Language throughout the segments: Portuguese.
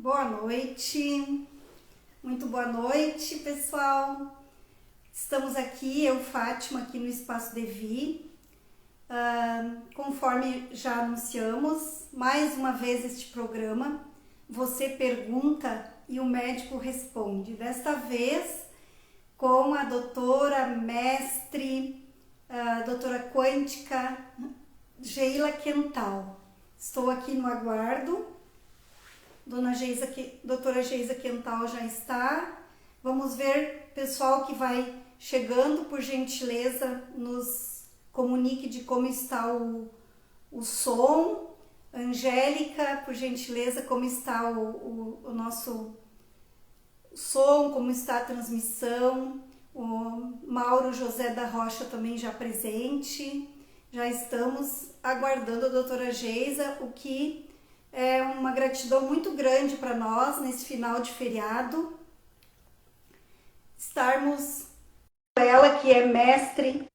Boa noite, muito boa noite, pessoal. Estamos aqui, eu, Fátima, aqui no Espaço Devi. Conforme já anunciamos, mais uma vez este programa, você pergunta e o médico responde. Desta vez, com a doutora mestre, a doutora quântica Geila Quental. Estou aqui no aguardo. Doutora Geisa Quental já está. Vamos ver, pessoal que vai chegando, por gentileza, nos comunique de como está o som. Angélica, por gentileza, como está o nosso som, como está a transmissão. O Mauro José da Rocha também já presente. Já estamos aguardando a doutora Geisa, o que é uma gratidão muito grande para nós nesse final de feriado. Estarmos com ela, que é mestre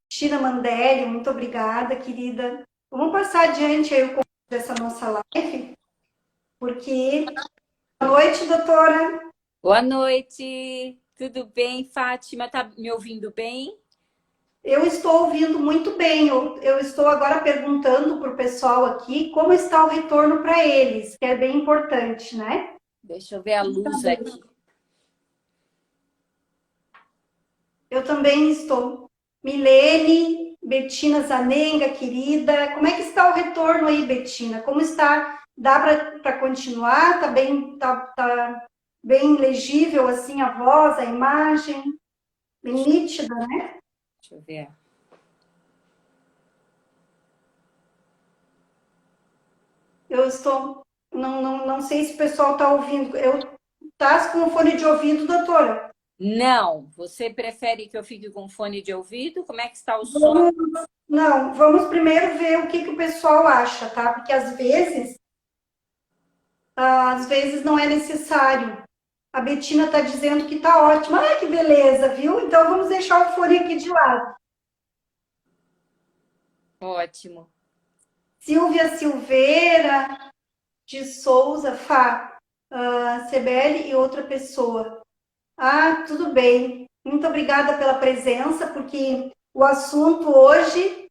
Tina Mandelli. Muito obrigada, querida. Vamos passar adiante aí o conteúdo dessa nossa live, porque... Boa noite, doutora. Boa noite, tudo bem, Fátima? Tá me ouvindo bem? Eu estou ouvindo muito bem. Eu estou agora perguntando para o pessoal aqui como está o retorno para eles, que é bem importante, né? Deixa eu ver a luz aqui. Eu também estou. Milene, Betina Zanenga, querida. Como é que está o retorno aí, Betina? Como está? Dá para continuar? Tá bem legível assim a voz, a imagem? Bem nítida, né? Deixa eu ver. Eu estou... Não sei se o pessoal está ouvindo. Tá com o fone de ouvido, doutora? Não, você prefere que eu fique com fone de ouvido? Como é que está o som? Não, vamos primeiro ver o que o pessoal acha, tá? Porque às vezes não é necessário. A Betina está dizendo que está ótimo. Ah, que beleza, viu? Então vamos deixar o fone aqui de lado. Ótimo. Silvia Silveira de Souza, CBL e outra pessoa. Ah, tudo bem. Muito obrigada pela presença, porque o assunto hoje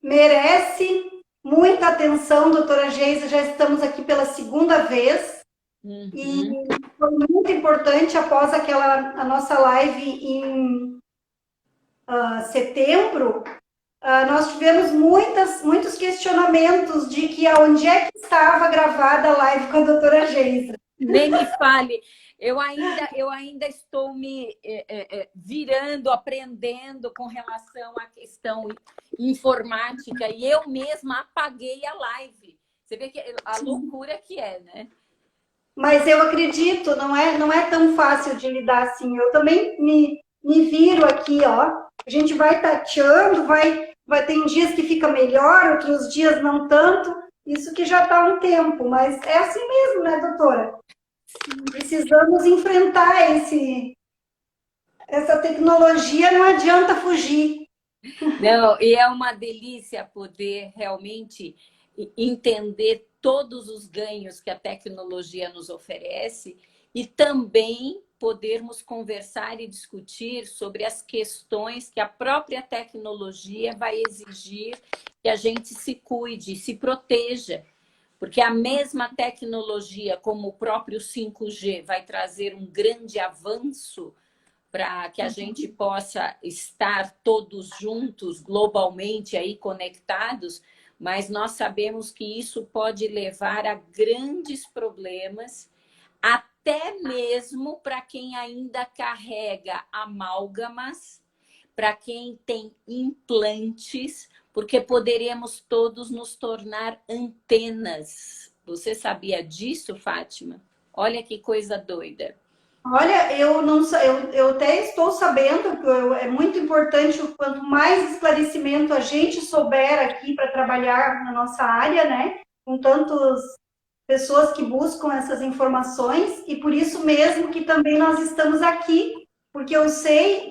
merece muita atenção, doutora Geisa. Já estamos aqui pela segunda vez. E Uhum. foi muito importante após a nossa live em setembro. Nós tivemos muitos questionamentos de que onde é que estava gravada a live com a doutora Geisa. Nem me fale. Eu ainda estou me virando, aprendendo com relação à questão informática e eu mesma apaguei a live. Você vê que a loucura que é, né? Mas eu acredito, não é tão fácil de lidar assim. Eu também me viro aqui, ó. A gente vai tateando, tem dias que fica melhor, outros dias não tanto. Isso que já está há um tempo, mas é assim mesmo, né, doutora? Precisamos enfrentar essa tecnologia, não adianta fugir. Não, e é uma delícia poder realmente entender todos os ganhos que a tecnologia nos oferece e também podermos conversar e discutir sobre as questões que a própria tecnologia vai exigir que a gente se cuide, se proteja. Porque a mesma tecnologia, como o próprio 5G, vai trazer um grande avanço para que a gente possa estar todos juntos, globalmente aí conectados, mas nós sabemos que isso pode levar a grandes problemas, até mesmo para quem ainda carrega amálgamas, para quem tem implantes, porque poderemos todos nos tornar antenas. Você sabia disso, Fátima? Olha que coisa doida. Olha, eu até estou sabendo que é muito importante, quanto mais esclarecimento a gente souber aqui para trabalhar na nossa área, né? Com tantas pessoas que buscam essas informações, e por isso mesmo que também nós estamos aqui, porque eu sei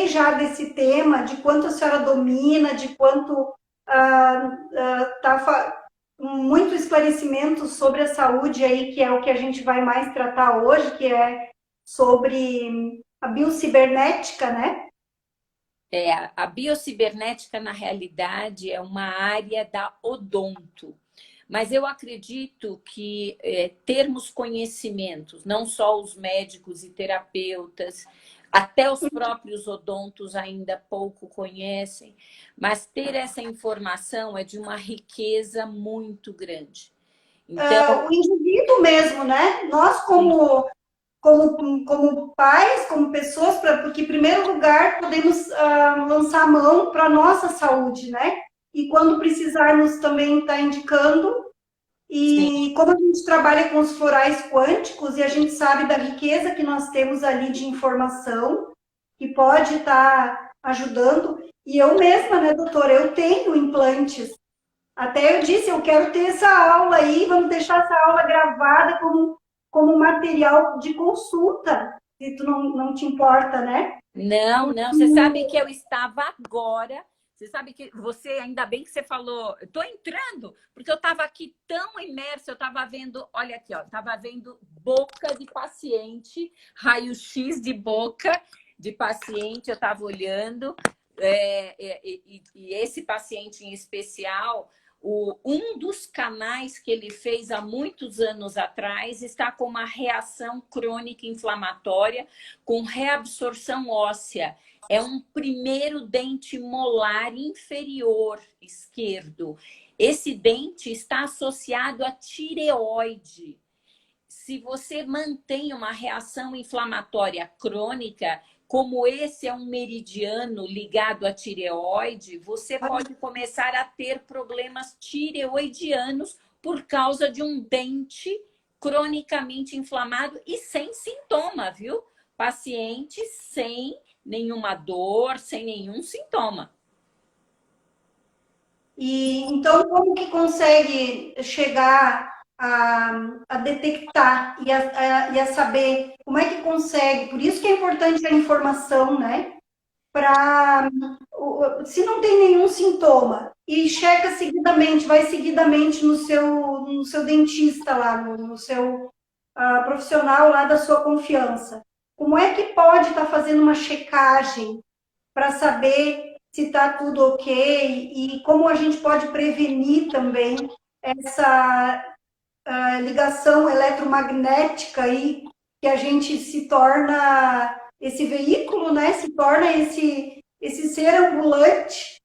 já desse tema, de quanto a senhora domina, de quanto está muito esclarecimento sobre a saúde aí, que é o que a gente vai mais tratar hoje, que é sobre a biocibernética, né? A biocibernética, na realidade, é uma área da odonto. Mas eu acredito que termos conhecimentos, não só os médicos e terapeutas, até os próprios odontos ainda pouco conhecem, mas ter essa informação é de uma riqueza muito grande. Então, O indivíduo mesmo, né? Nós, sim, como pais, como pessoas, porque, em primeiro lugar, podemos lançar a mão para a nossa saúde, né? E quando precisarmos também estar indicando. sim. E como a gente trabalha com os florais quânticos e a gente sabe da riqueza que nós temos ali de informação, que pode estar ajudando. E eu mesma, né, doutora, eu tenho implantes. Até eu disse, eu quero ter essa aula aí, vamos deixar essa aula gravada como material de consulta, se tu não te importa, né? Não, não. Você sabe que eu estava agora. Você sabe que você, ainda bem que você falou, estou entrando, porque eu estava aqui tão imersa, eu estava vendo, olha aqui, ó, estava vendo boca de paciente, raio-x de boca de paciente, eu estava olhando, e esse paciente em especial, um dos canais que ele fez há muitos anos atrás está com uma reação crônica inflamatória com reabsorção óssea. É um primeiro dente molar inferior esquerdo. Esse dente está associado à tireoide. Se você mantém uma reação inflamatória crônica, como esse é um meridiano ligado à tireoide, você pode começar a ter problemas tireoidianos por causa de um dente cronicamente inflamado e sem sintoma, viu? Paciente sem nenhuma dor, sem nenhum sintoma. E então, como que consegue chegar a detectar e a saber como é que consegue? Por isso que é importante a informação, né? Para se não tem nenhum sintoma e checa seguidamente, vai seguidamente no seu dentista lá, no seu profissional lá da sua confiança. Como é que pode estar fazendo uma checagem para saber se está tudo ok e como a gente pode prevenir também essa ligação eletromagnética aí que a gente se torna esse veículo, né? Se torna esse ser ambulante.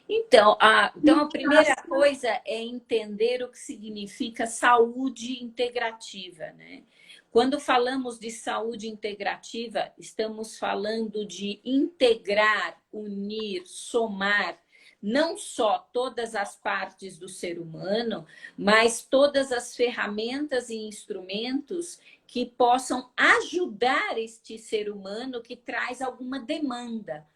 Então, a primeira coisa é entender o que significa saúde integrativa, né? Quando falamos de saúde integrativa, estamos falando de integrar, unir, somar, não só todas as partes do ser humano, mas todas as ferramentas e instrumentos que possam ajudar este ser humano que traz alguma demanda.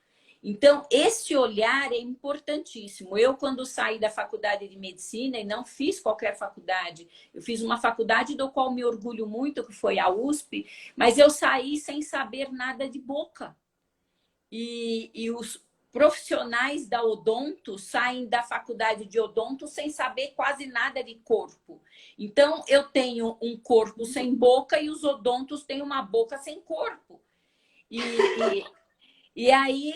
Então, esse olhar é importantíssimo. Eu, quando saí da faculdade de medicina, e não fiz qualquer faculdade, eu fiz uma faculdade do qual me orgulho muito, que foi a USP, mas eu saí sem saber nada de boca. E os profissionais da odonto saem da faculdade de odonto sem saber quase nada de corpo. Então, eu tenho um corpo sem boca e os odontos têm uma boca sem corpo. E aí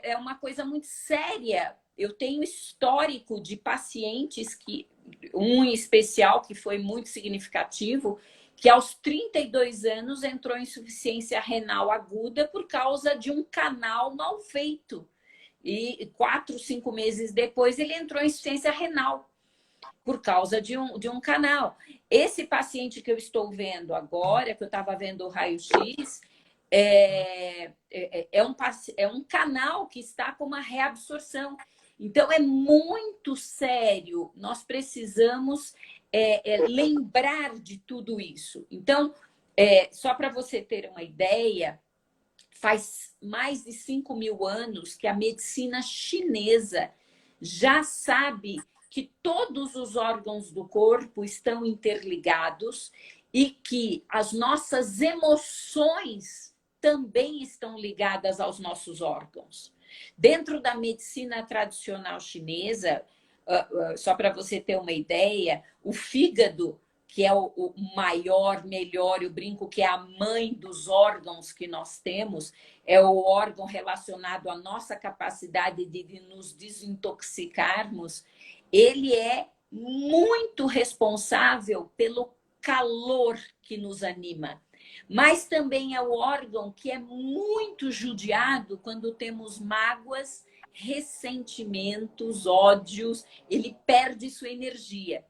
é uma coisa muito séria. Eu tenho histórico de pacientes que, um em especial que foi muito significativo, que aos 32 anos entrou em insuficiência renal aguda por causa de um canal mal feito. E 4, 5 meses depois ele entrou em insuficiência renal por causa de um canal. Esse paciente que eu estou vendo agora, que eu estava vendo o raio-x, é um canal que está com uma reabsorção. Então, é muito sério. Nós precisamos lembrar de tudo isso. Então, só para você ter uma ideia, faz mais de 5.000 anos que a medicina chinesa já sabe que todos os órgãos do corpo estão interligados e que as nossas emoções também estão ligadas aos nossos órgãos. Dentro da medicina tradicional chinesa, só para você ter uma ideia, o fígado, que é o maior, melhor, eu brinco que é a mãe dos órgãos que nós temos, é o órgão relacionado à nossa capacidade de nos desintoxicarmos, ele é muito responsável pelo calor que nos anima. Mas também é o órgão que é muito judiado quando temos mágoas, ressentimentos, ódios, ele perde sua energia.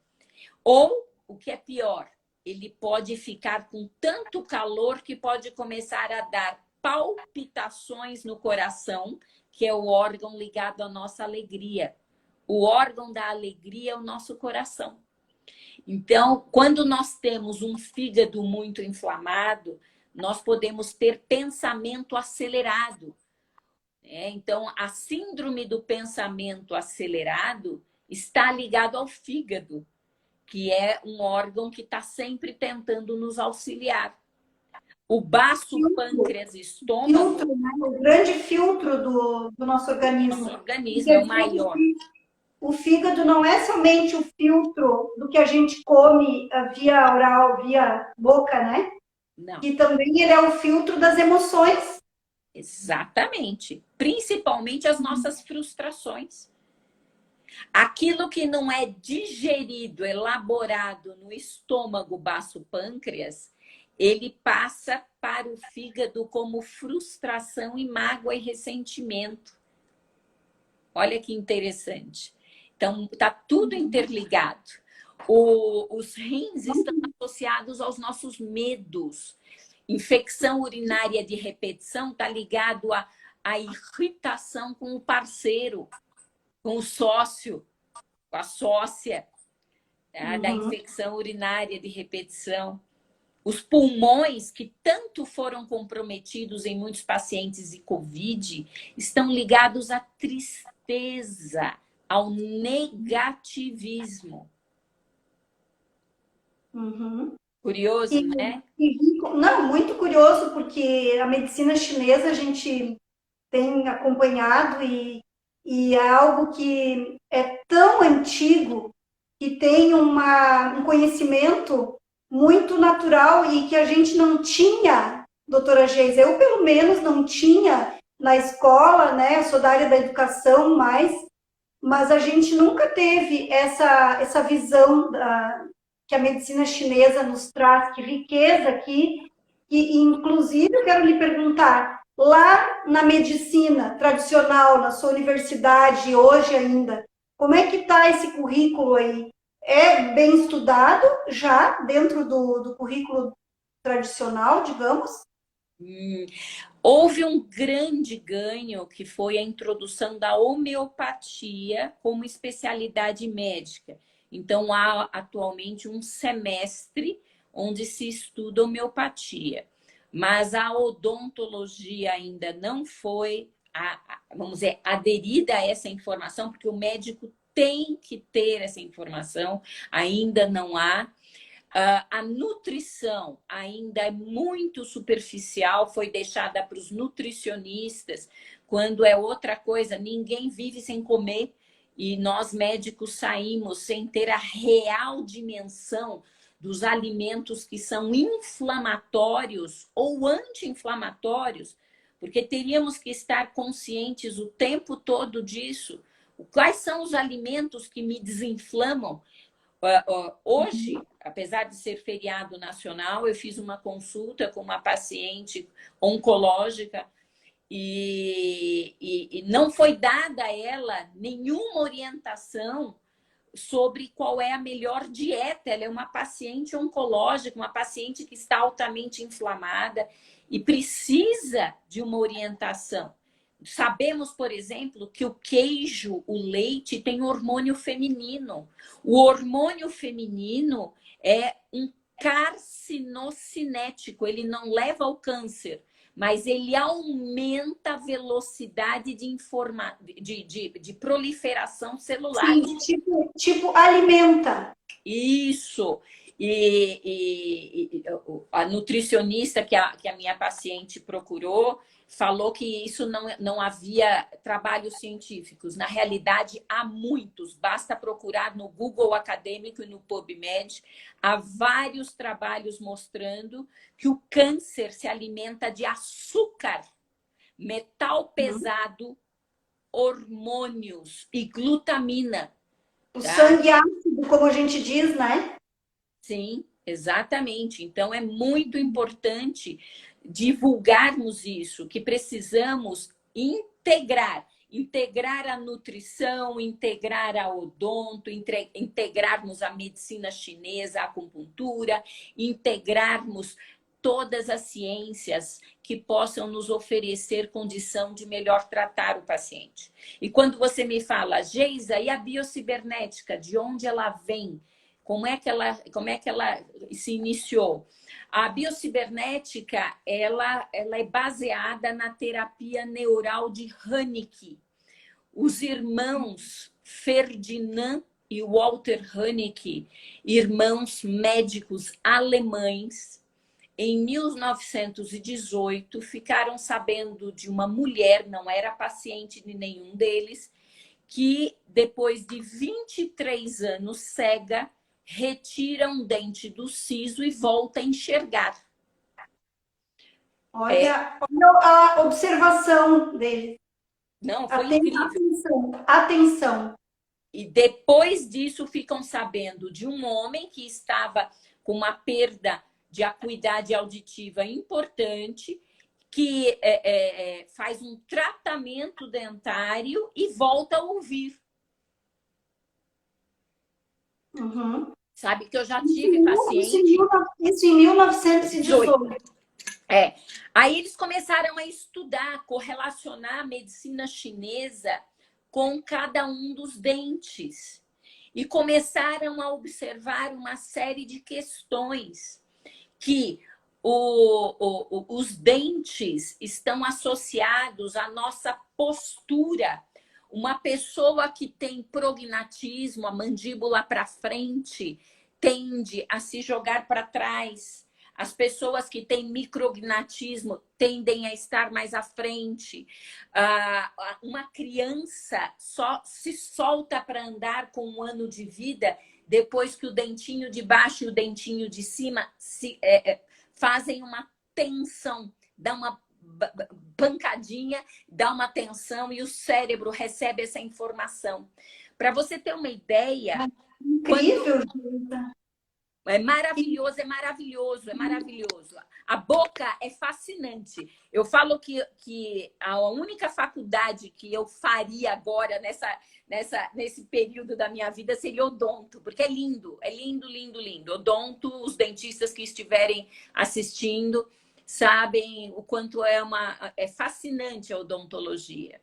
Ou, o que é pior, ele pode ficar com tanto calor que pode começar a dar palpitações no coração, que é o órgão ligado à nossa alegria. O órgão da alegria é o nosso coração. Então, quando nós temos um fígado muito inflamado, nós podemos ter pensamento acelerado. Então, a síndrome do pensamento acelerado está ligado ao fígado, que é um órgão que está sempre tentando nos auxiliar. O baço, pâncreas e estômago... Filtro, né? O grande filtro do nosso organismo. Nosso organismo é o maior. O fígado não é somente o filtro do que a gente come via oral, via boca, né? Não. E também ele é o filtro das emoções. Exatamente. Principalmente as nossas frustrações. Aquilo que não é digerido, elaborado no estômago, baço, pâncreas, ele passa para o fígado como frustração e mágoa e ressentimento. Olha que interessante. Então, está tudo interligado. Os rins estão associados aos nossos medos. Infecção urinária de repetição está ligado à irritação com o parceiro, com o sócio, com a sócia, tá? Da infecção urinária de repetição. Os pulmões, que tanto foram comprometidos em muitos pacientes de Covid, estão ligados à tristeza, ao negativismo. Curioso, né? Não, muito curioso, porque a medicina chinesa a gente tem acompanhado e é algo que é tão antigo que tem um conhecimento muito natural e que a gente não tinha, doutora Geisa, eu pelo menos não tinha na escola, né? Eu sou da área da educação, mas a gente nunca teve essa visão que a medicina chinesa nos traz, que riqueza aqui, e inclusive eu quero lhe perguntar, lá na medicina tradicional, na sua universidade, hoje ainda, como é que está esse currículo aí? É bem estudado já dentro do currículo tradicional, digamos? Houve um grande ganho que foi a introdução da homeopatia como especialidade médica. Então, há atualmente um semestre onde se estuda homeopatia. Mas a odontologia ainda não foi, vamos dizer, aderida a essa informação, porque o médico tem que ter essa informação, ainda não há. A nutrição ainda é muito superficial, foi deixada para os nutricionistas, quando é outra coisa, ninguém vive sem comer, e nós médicos saímos sem ter a real dimensão dos alimentos que são inflamatórios ou anti-inflamatórios, porque teríamos que estar conscientes o tempo todo disso. Quais são os alimentos que me desinflamam? Hoje, apesar de ser feriado nacional, eu fiz uma consulta com uma paciente oncológica e não foi dada a ela nenhuma orientação sobre qual é a melhor dieta. Ela é uma paciente oncológica, uma paciente que está altamente inflamada e precisa de uma orientação. Sabemos, por exemplo, que o queijo, o leite, tem hormônio feminino. O hormônio feminino é um carcinocinético, ele não leva ao câncer, mas ele aumenta a velocidade de proliferação celular. Sim, tipo alimenta. Isso. A nutricionista que a minha paciente procurou falou que isso não havia trabalhos científicos. Na realidade, há muitos. Basta procurar no Google Acadêmico e no PubMed. Há vários trabalhos mostrando que o câncer se alimenta de açúcar, metal pesado, hormônios e glutamina. O sangue ácido, como a gente diz, né? Sim, exatamente. Então, é muito importante divulgarmos isso, que precisamos integrar a nutrição, integrar a odonto, integrarmos a medicina chinesa, a acupuntura, integrarmos todas as ciências que possam nos oferecer condição de melhor tratar o paciente. E quando você me fala, Geisa, e a biocibernética, de onde ela vem? Como é que ela se iniciou? A biocibernética, ela é baseada na terapia neural de Haneke. Os irmãos Ferdinand e Walter Haneke, irmãos médicos alemães, em 1918, ficaram sabendo de uma mulher, não era paciente de nenhum deles, que depois de 23 anos cega, retira um dente do siso e volta a enxergar. Olha a observação dele. Não, foi incrível. Atenção. E depois disso ficam sabendo de um homem que estava com uma perda de acuidade auditiva importante, que faz um tratamento dentário e volta a ouvir. Uhum. Sabe que eu já tive paciente... Isso em 1918. Aí eles começaram a estudar, correlacionar a medicina chinesa com cada um dos dentes. E começaram a observar uma série de questões que os dentes estão associados à nossa postura. Uma pessoa que tem prognatismo, a mandíbula para frente, tende a se jogar para trás. As pessoas que têm micrognatismo tendem a estar mais à frente. Uma criança só se solta para andar com 1 ano de vida depois que o dentinho de baixo e o dentinho de cima fazem uma tensão, dá uma pancadinha, dá uma tensão e o cérebro recebe essa informação. Para você ter uma ideia... Incrível, É maravilhoso, é maravilhoso, é maravilhoso. A boca é fascinante. Eu falo que a única faculdade que eu faria agora nesse período da minha vida seria odonto, porque é lindo, lindo, lindo. Odonto, os dentistas que estiverem assistindo sabem o quanto é fascinante a odontologia.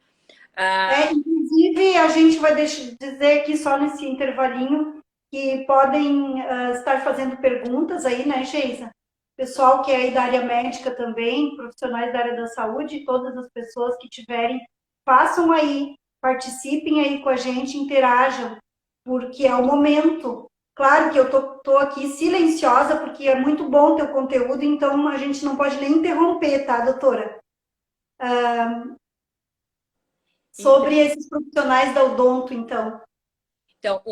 Inclusive, a gente vai dizer aqui só nesse intervalinho que podem estar fazendo perguntas aí, né, Geisa? Pessoal que é aí da área médica também, profissionais da área da saúde, todas as pessoas que tiverem, façam aí, participem aí com a gente, interajam, porque é o momento. Claro que eu tô aqui silenciosa, porque é muito bom o teu conteúdo, então a gente não pode nem interromper, tá, doutora? Sobre esses profissionais da odonto, então. Então,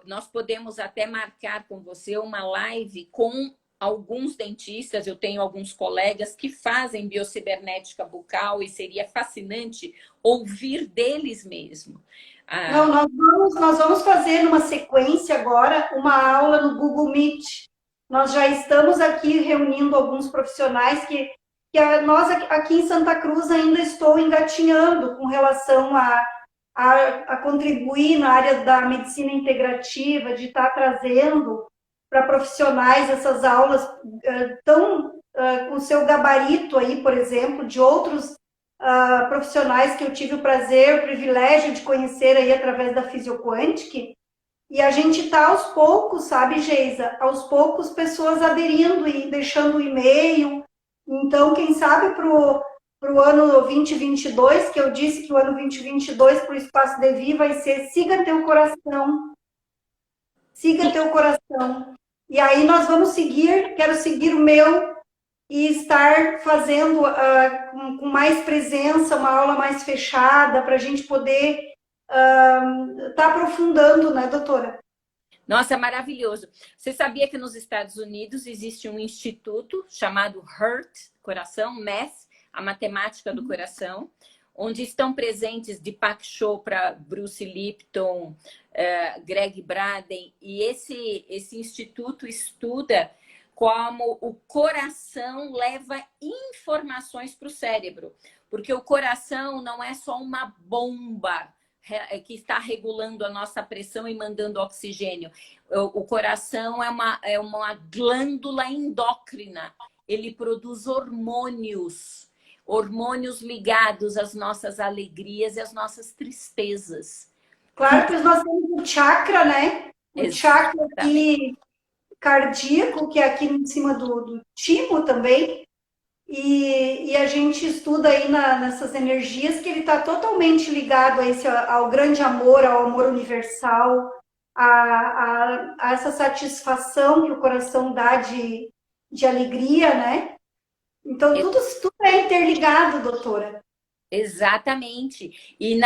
nós podemos até marcar com você uma live com alguns dentistas. Eu tenho alguns colegas que fazem biocibernética bucal e seria fascinante ouvir deles mesmo. Não, nós vamos fazer numa sequência agora uma aula no Google Meet. Nós já estamos aqui reunindo alguns profissionais que nós aqui em Santa Cruz ainda estou engatinhando com relação a contribuir na área da medicina integrativa, de estar trazendo para profissionais essas aulas com seu gabarito aí, por exemplo, de outros profissionais que eu tive o prazer, o privilégio de conhecer aí através da Fisioquantic. E a gente está aos poucos, sabe, Geisa? Aos poucos pessoas aderindo e deixando o e-mail. Então, quem sabe para o ano 2022, que eu disse que o ano 2022 para o Espaço Devi vai ser Siga Teu Coração. Siga Teu Coração. E aí nós vamos seguir, quero seguir o meu e estar fazendo com mais presença, uma aula mais fechada, para a gente poder estar aprofundando, né, doutora? Nossa, maravilhoso. Você sabia que nos Estados Unidos existe um instituto chamado Heart, coração, Math, a matemática do coração, onde estão presentes Deepak Chopra, Bruce Lipton, Greg Braden, e esse instituto estuda como o coração leva informações para o cérebro, porque o coração não é só uma bomba que está regulando a nossa pressão e mandando oxigênio. O coração é uma glândula endócrina. Ele produz hormônios ligados às nossas alegrias e às nossas tristezas. Claro que nós temos o chakra, né? O chakra aqui cardíaco, que é aqui em cima do timo também. E a gente estuda aí nessas energias que ele está totalmente ligado ao grande amor, ao amor universal, a essa satisfação que o coração dá de alegria, né? Então, tudo é interligado, doutora. Exatamente. E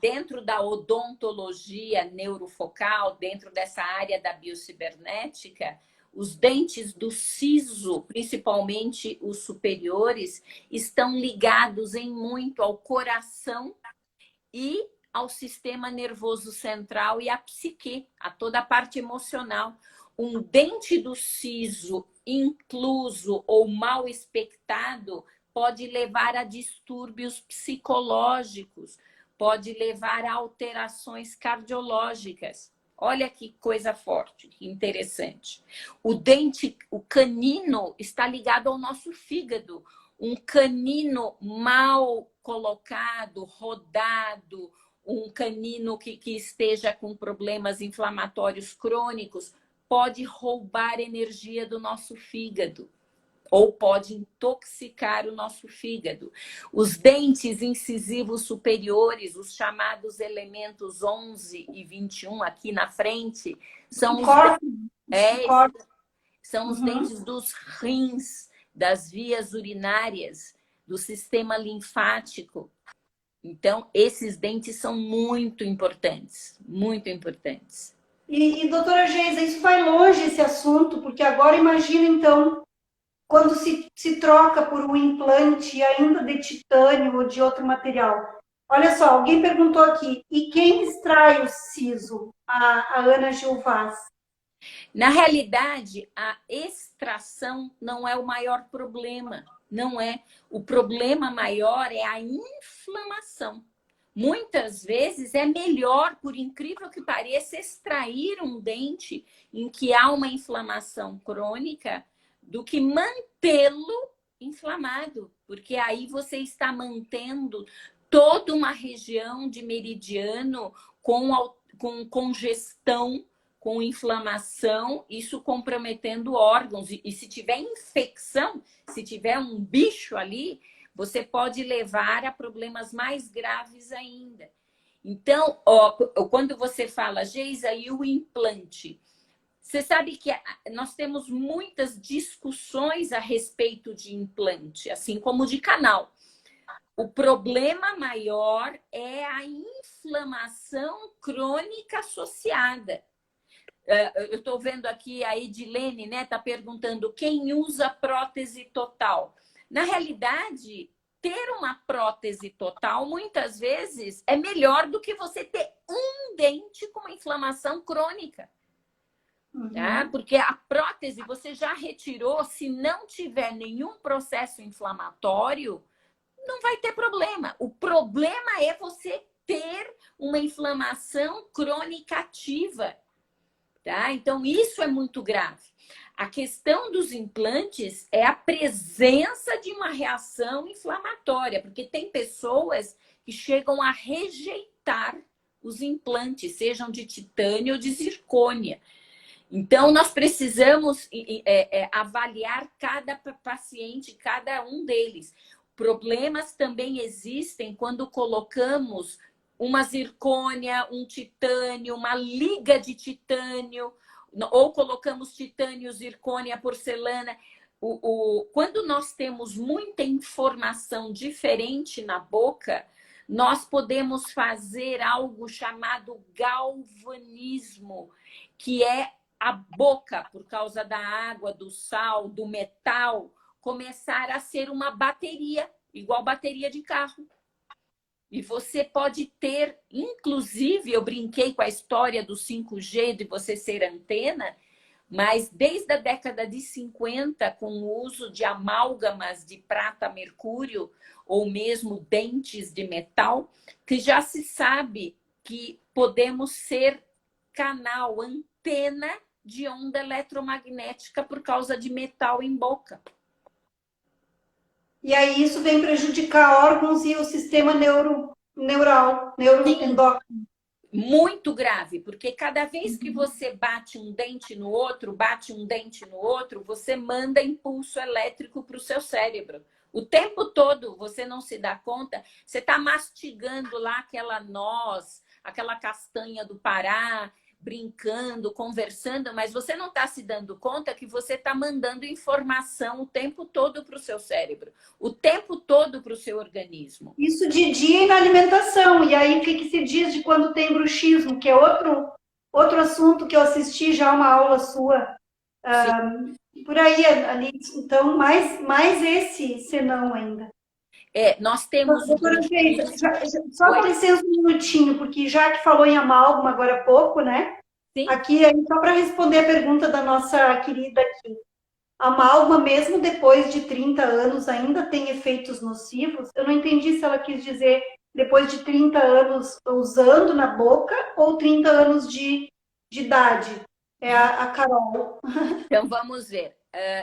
dentro da odontologia neurofocal, dentro dessa área da biocibernética, os dentes do siso, principalmente os superiores, estão ligados em muito ao coração e ao sistema nervoso central e à psique, a toda a parte emocional. Um dente do siso incluso ou mal expectado pode levar a distúrbios psicológicos, pode levar a alterações cardiológicas. Olha que coisa forte, que interessante. O canino está ligado ao nosso fígado. Um canino mal colocado, rodado, um canino que esteja com problemas inflamatórios crônicos, pode roubar energia do nosso fígado ou pode intoxicar o nosso fígado. Os dentes incisivos superiores, os chamados elementos 11 e 21 aqui na frente, são os dentes dos rins, das vias urinárias, do sistema linfático. Então, esses dentes são muito importantes, muito importantes. E doutora Geisa, isso vai longe esse assunto, porque agora imagina então quando se troca por um implante ainda de titânio ou de outro material. Olha só, alguém perguntou aqui, e quem extrai o siso? A Ana Gilvaz. Na realidade, a extração não é o maior problema, não é. O problema maior é a inflamação. Muitas vezes é melhor, por incrível que pareça, extrair um dente em que há uma inflamação crônica do que mantê-lo inflamado, porque aí você está mantendo toda uma região de meridiano com congestão, com inflamação, isso comprometendo órgãos. E se tiver infecção, se tiver um bicho ali, você pode levar a problemas mais graves ainda. Então, quando você fala, Geisa, e o implante? Você sabe que nós temos muitas discussões a respeito de implante, assim como de canal. O problema maior é a inflamação crônica associada. Eu estou vendo aqui a Edilene, né? Está perguntando quem usa prótese total. Na realidade, ter uma prótese total, muitas vezes, é melhor do que você ter um dente com uma inflamação crônica. Tá? Porque a prótese você já retirou, se não tiver nenhum processo inflamatório, não vai ter problema. O problema é você ter uma inflamação crônica ativa. Tá? Então, isso é muito grave. A questão dos implantes é a presença de uma reação inflamatória, porque tem pessoas que chegam a rejeitar os implantes, sejam de titânio ou de zircônia. Então, nós precisamos avaliar cada paciente, cada um deles. Problemas também existem quando colocamos uma zircônia, um titânio, uma liga de titânio, ou colocamos titânio, zircônia, porcelana. Quando nós temos muita informação diferente na boca, nós podemos fazer algo chamado galvanismo, que é a boca, por causa da água, do sal, do metal, começar a ser uma bateria, igual bateria de carro. E você pode ter, inclusive, eu brinquei com a história do 5G, de você ser antena, mas desde a década de 50, com o uso de amálgamas de prata, mercúrio, ou mesmo dentes de metal, que já se sabe que podemos ser canal, antena de onda eletromagnética por causa de metal em boca. E aí isso vem prejudicar órgãos e o sistema neuroendócrino. Muito grave, porque cada vez que você bate um dente no outro, você manda impulso elétrico para o seu cérebro. O tempo todo você não se dá conta, você está mastigando lá aquela noz, aquela castanha do Pará, brincando, conversando, mas você não está se dando conta que você está mandando informação o tempo todo para o seu cérebro, o tempo todo para o seu organismo. Isso de dia e na alimentação. E aí, o que se diz de quando tem bruxismo, que é outro assunto que eu assisti já uma aula sua. Por aí, Alice. Então, mais esse senão ainda. Nós temos... Doutora Feita, só com licença um minutinho, porque já que falou em amálgama agora há pouco, né? Sim. Aqui, só para responder a pergunta da nossa querida aqui. Amálgama, mesmo depois de 30 anos, ainda tem efeitos nocivos? Eu não entendi se ela quis dizer depois de 30 anos usando na boca ou 30 anos de idade. É a Carol. Então, vamos ver.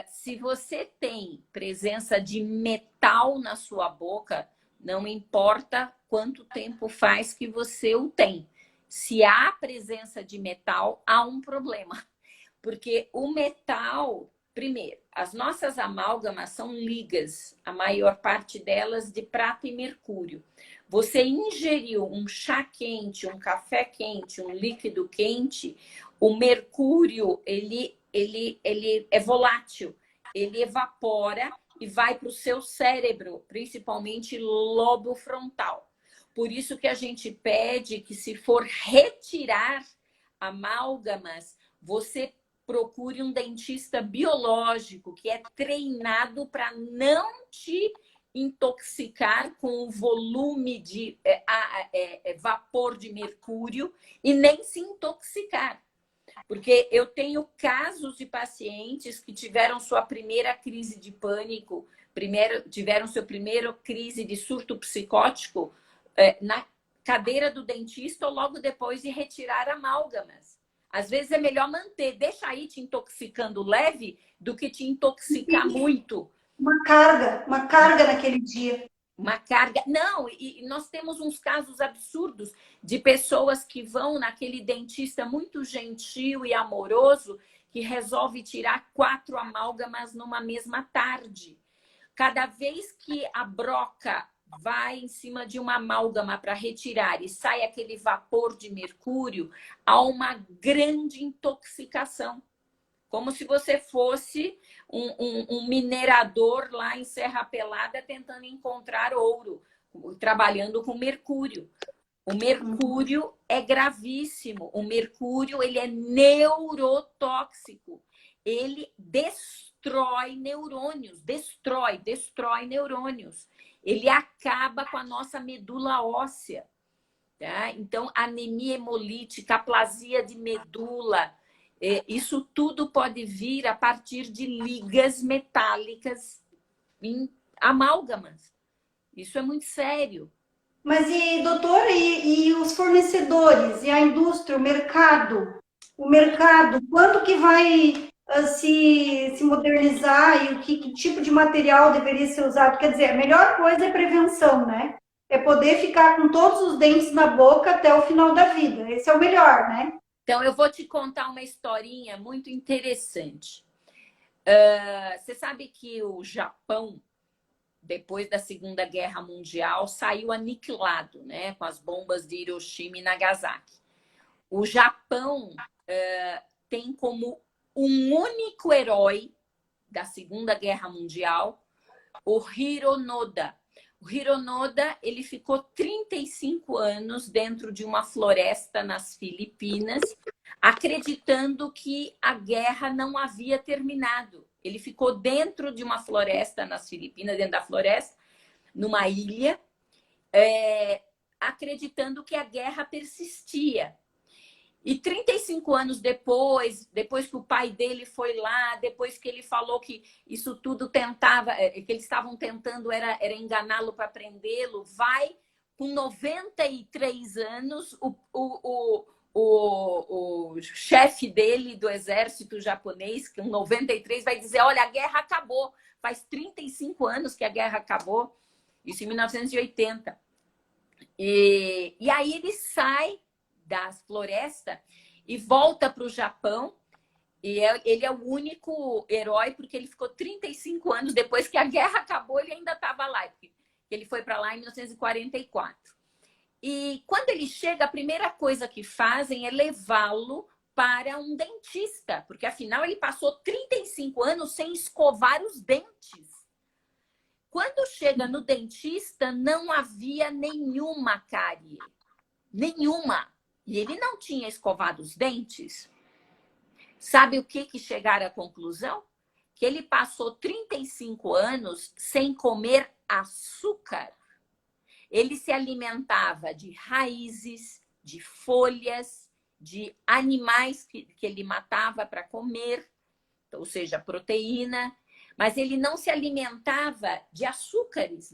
Se você tem presença de metal na sua boca, não importa quanto tempo faz que você o tem. Se há presença de metal, há um problema. Porque o metal, primeiro, as nossas amálgamas são ligas, a maior parte delas de prata e mercúrio. Você ingeriu um chá quente, um café quente, um líquido quente, o mercúrio, ele é volátil, ele evapora e vai para o seu cérebro, principalmente lobo frontal. Por isso que a gente pede que, se for retirar amálgamas, você procure um dentista biológico que é treinado para não te intoxicar com o volume de vapor de mercúrio e nem se intoxicar. Porque eu tenho casos de pacientes que tiveram sua primeira crise de pânico, tiveram sua primeira crise de surto psicótico na cadeira do dentista ou logo depois de retirar amálgamas. Às vezes é melhor manter, deixa aí te intoxicando leve do que te intoxicar muito. Uma carga naquele dia. Uma carga. Não, e nós temos uns casos absurdos de pessoas que vão naquele dentista muito gentil e amoroso que resolve tirar 4 amálgamas numa mesma tarde. Cada vez que a broca vai em cima de uma amálgama para retirar e sai aquele vapor de mercúrio, há uma grande intoxicação. Como se você fosse um minerador lá em Serra Pelada tentando encontrar ouro, trabalhando com mercúrio. O mercúrio é gravíssimo. O mercúrio, ele é neurotóxico. Ele destrói neurônios, destrói neurônios. Ele acaba com a nossa medula óssea. Tá? Então, anemia hemolítica, aplasia de medula, isso tudo pode vir a partir de ligas metálicas em amálgamas. Isso é muito sério. Mas, doutora, e os fornecedores, e a indústria, o mercado? O mercado, quanto que vai se modernizar e que tipo de material deveria ser usado? Quer dizer, a melhor coisa é prevenção, né? É poder ficar com todos os dentes na boca até o final da vida. Esse é o melhor, né? Então, eu vou te contar uma historinha muito interessante. Você sabe que o Japão, depois da Segunda Guerra Mundial, saiu aniquilado, né, com as bombas de Hiroshima e Nagasaki. O Japão tem como um único herói da Segunda Guerra Mundial o Hironoda. O Hironoda, ele ficou 35 anos dentro de uma floresta nas Filipinas, acreditando que a guerra não havia terminado. Ele ficou dentro de uma floresta nas Filipinas, dentro da floresta, numa ilha, acreditando que a guerra persistia. E 35 anos depois que o pai dele foi lá, depois que ele falou que isso tudo tentava, que eles estavam tentando era enganá-lo para prendê-lo, vai com 93 anos, o chefe dele do exército japonês, com 93, vai dizer, olha, a guerra acabou. Faz 35 anos que a guerra acabou, isso em 1980. E aí ele sai da floresta e volta para o Japão. E ele é o único herói, porque ele ficou 35 anos depois que a guerra acabou, ele ainda estava lá. Ele foi para lá em 1944. E quando ele chega, a primeira coisa que fazem é levá-lo para um dentista, porque afinal ele passou 35 anos sem escovar os dentes. Quando chega no dentista, não havia nenhuma cárie. Nenhuma. E ele não tinha escovado os dentes. Sabe o que chegaram à conclusão? Que ele passou 35 anos sem comer açúcar. Ele se alimentava de raízes, de folhas, de animais que ele matava para comer, ou seja, proteína. Mas ele não se alimentava de açúcares,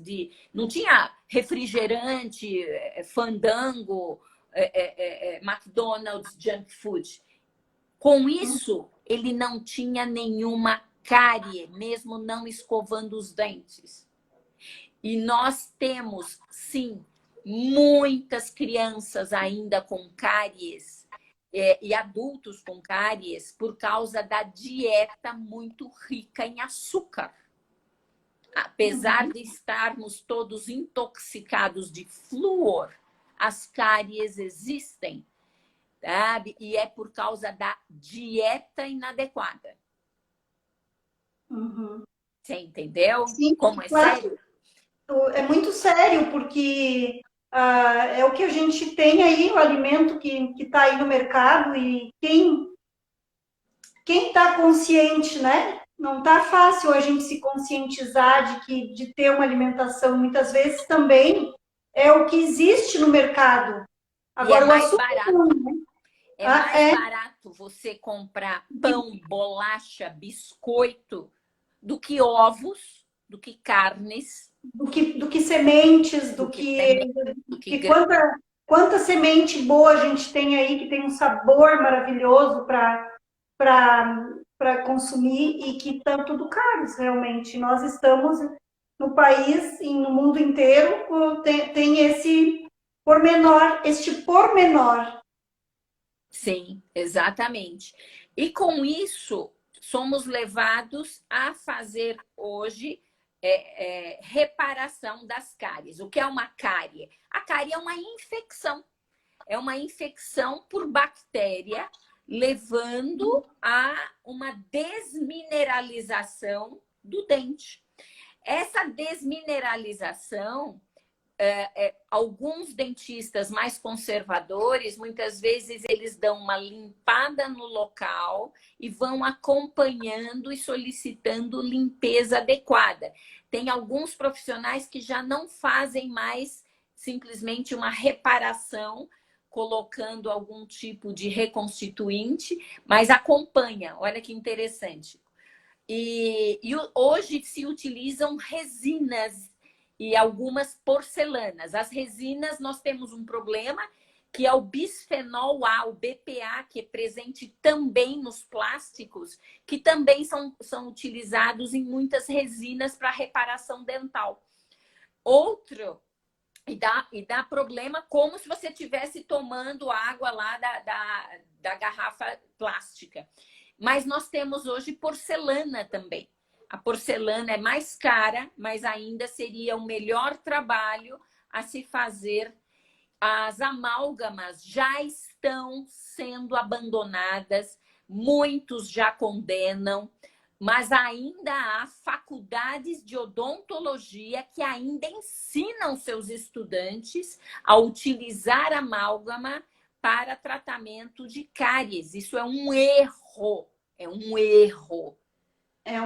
não tinha refrigerante, fandango, McDonald's, junk food. Com isso, ele não tinha nenhuma cárie, mesmo não escovando os dentes. E nós temos, sim, muitas crianças ainda com cáries e adultos com cáries por causa da dieta muito rica em açúcar. Apesar de estarmos todos intoxicados de flúor, as cáries existem, sabe? E é por causa da dieta inadequada. Uhum. Você entendeu? Sim, Como é claro. sério? É muito sério, porque é o que a gente tem aí, o alimento que está aí no mercado, e quem está consciente, né? Não está fácil a gente se conscientizar de ter uma alimentação. Muitas vezes também é o que existe no mercado. Agora, e é mais o açúcar, barato. né? É mais barato você comprar pão, bolacha, biscoito do que ovos, do que carnes. Do que sementes, do que quanta semente boa a gente tem aí, que tem um sabor maravilhoso para consumir e que estão tudo caros, realmente. Nós estamos no país e no mundo inteiro, tem este pormenor. Sim, exatamente. E com isso, somos levados a fazer hoje reparação das cáries. O que é uma cárie? A cárie é uma infecção. É uma infecção por bactéria, levando a uma desmineralização do dente. Essa desmineralização, alguns dentistas mais conservadores, muitas vezes eles dão uma limpada no local e vão acompanhando e solicitando limpeza adequada. Tem alguns profissionais que já não fazem mais simplesmente uma reparação, colocando algum tipo de reconstituinte, mas acompanha. Olha que interessante. E hoje se utilizam resinas e algumas porcelanas. As resinas, nós temos um problema, que é o bisfenol A, o BPA, que é presente também nos plásticos, que também são utilizados em muitas resinas para reparação dental. Outro, e dá problema como se você estivesse tomando água lá da garrafa plástica. Mas nós temos hoje porcelana também. A porcelana é mais cara, mas ainda seria o melhor trabalho a se fazer. As amálgamas já estão sendo abandonadas, muitos já condenam, mas ainda há faculdades de odontologia que ainda ensinam seus estudantes a utilizar amálgama para tratamento de cáries. Isso é um erro, é um erro. É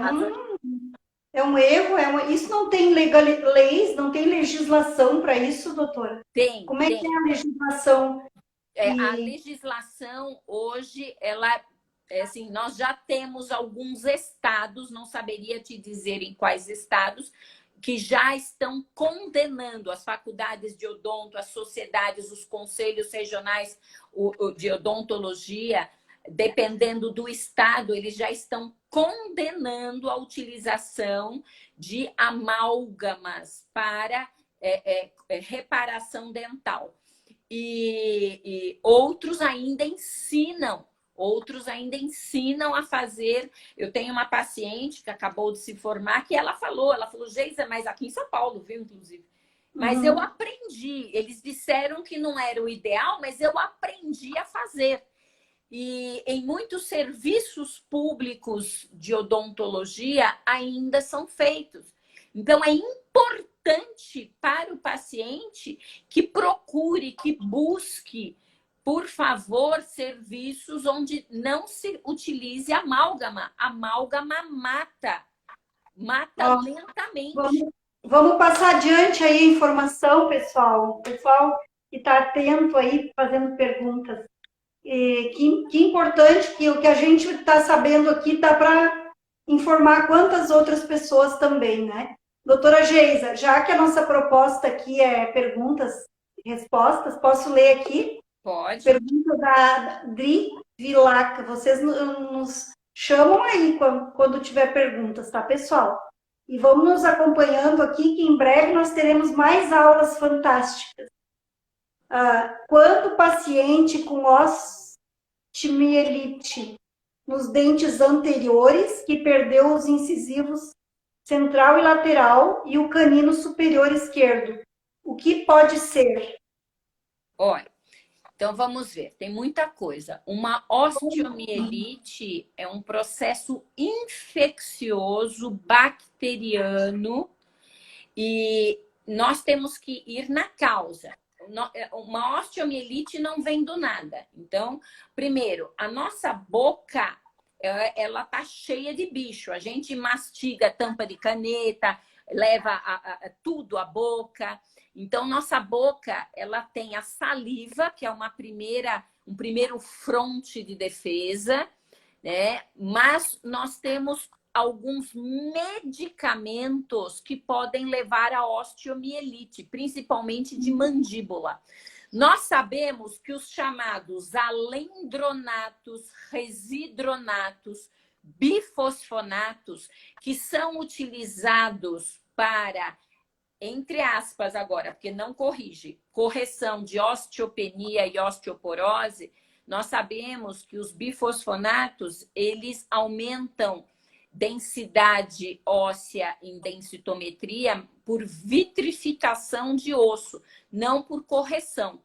um erro, isso não tem leis, não tem legislação para isso, doutora? Tem, Como é que tem. é a legislação? A legislação hoje, ela, assim, nós já temos alguns estados, não saberia te dizer em quais estados, que já estão condenando as faculdades de odonto, as sociedades, os conselhos regionais de odontologia, dependendo do estado, eles já estão condenando a utilização de amálgamas para reparação dental. E outros ainda ensinam a fazer. Eu tenho uma paciente que acabou de se formar que ela falou, Geisa, mas aqui em São Paulo, viu, inclusive. Mas eu aprendi. Eles disseram que não era o ideal, mas eu aprendi a fazer. E em muitos serviços públicos de odontologia ainda são feitos. Então, é importante para o paciente que procure, que busque, por favor, serviços onde não se utilize amálgama. Amálgama mata lentamente. Vamos passar adiante aí a informação, pessoal. O pessoal que está atento aí, fazendo perguntas. Que importante que o que a gente está sabendo aqui dá para informar quantas outras pessoas também, né? Doutora Geisa, já que a nossa proposta aqui é perguntas e respostas, posso ler aqui? Pode. Pergunta da Dri Vilaca. Vocês nos chamam aí quando tiver perguntas, tá, pessoal? E vamos nos acompanhando aqui, que em breve nós teremos mais aulas fantásticas. Quando o paciente com osteomielite nos dentes anteriores, que perdeu os incisivos central e lateral e o canino superior esquerdo, o que pode ser? Olha, então vamos ver, tem muita coisa. Uma osteomielite é um processo infeccioso bacteriano e nós temos que ir na causa. Uma osteomielite não vem do nada. Então, primeiro, a nossa boca, ela tá cheia de bicho. A gente mastiga tampa de caneta, leva tudo à boca. Então, nossa boca, ela tem a saliva, que é um primeiro fronte de defesa, né? Mas nós temos alguns medicamentos que podem levar à osteomielite, principalmente de mandíbula. Nós sabemos que os chamados alendronatos, residronatos, bifosfonatos, que são utilizados para, entre aspas agora, porque não corrige, correção de osteopenia e osteoporose, nós sabemos que os bifosfonatos, eles aumentam densidade óssea em densitometria por vitrificação de osso, não por correção.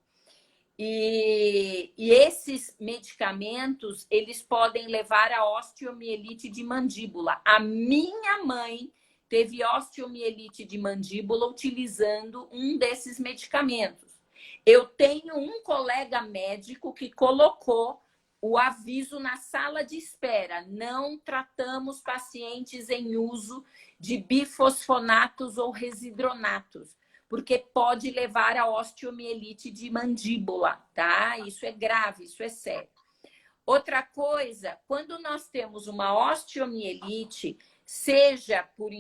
E esses medicamentos, eles podem levar a osteomielite de mandíbula. A minha mãe teve osteomielite de mandíbula utilizando um desses medicamentos. Eu tenho um colega médico que colocou o aviso na sala de espera: não tratamos pacientes em uso de bifosfonatos ou residronatos, porque pode levar a osteomielite de mandíbula, tá? Isso é grave, isso é sério. Outra coisa, quando nós temos uma osteomielite, seja por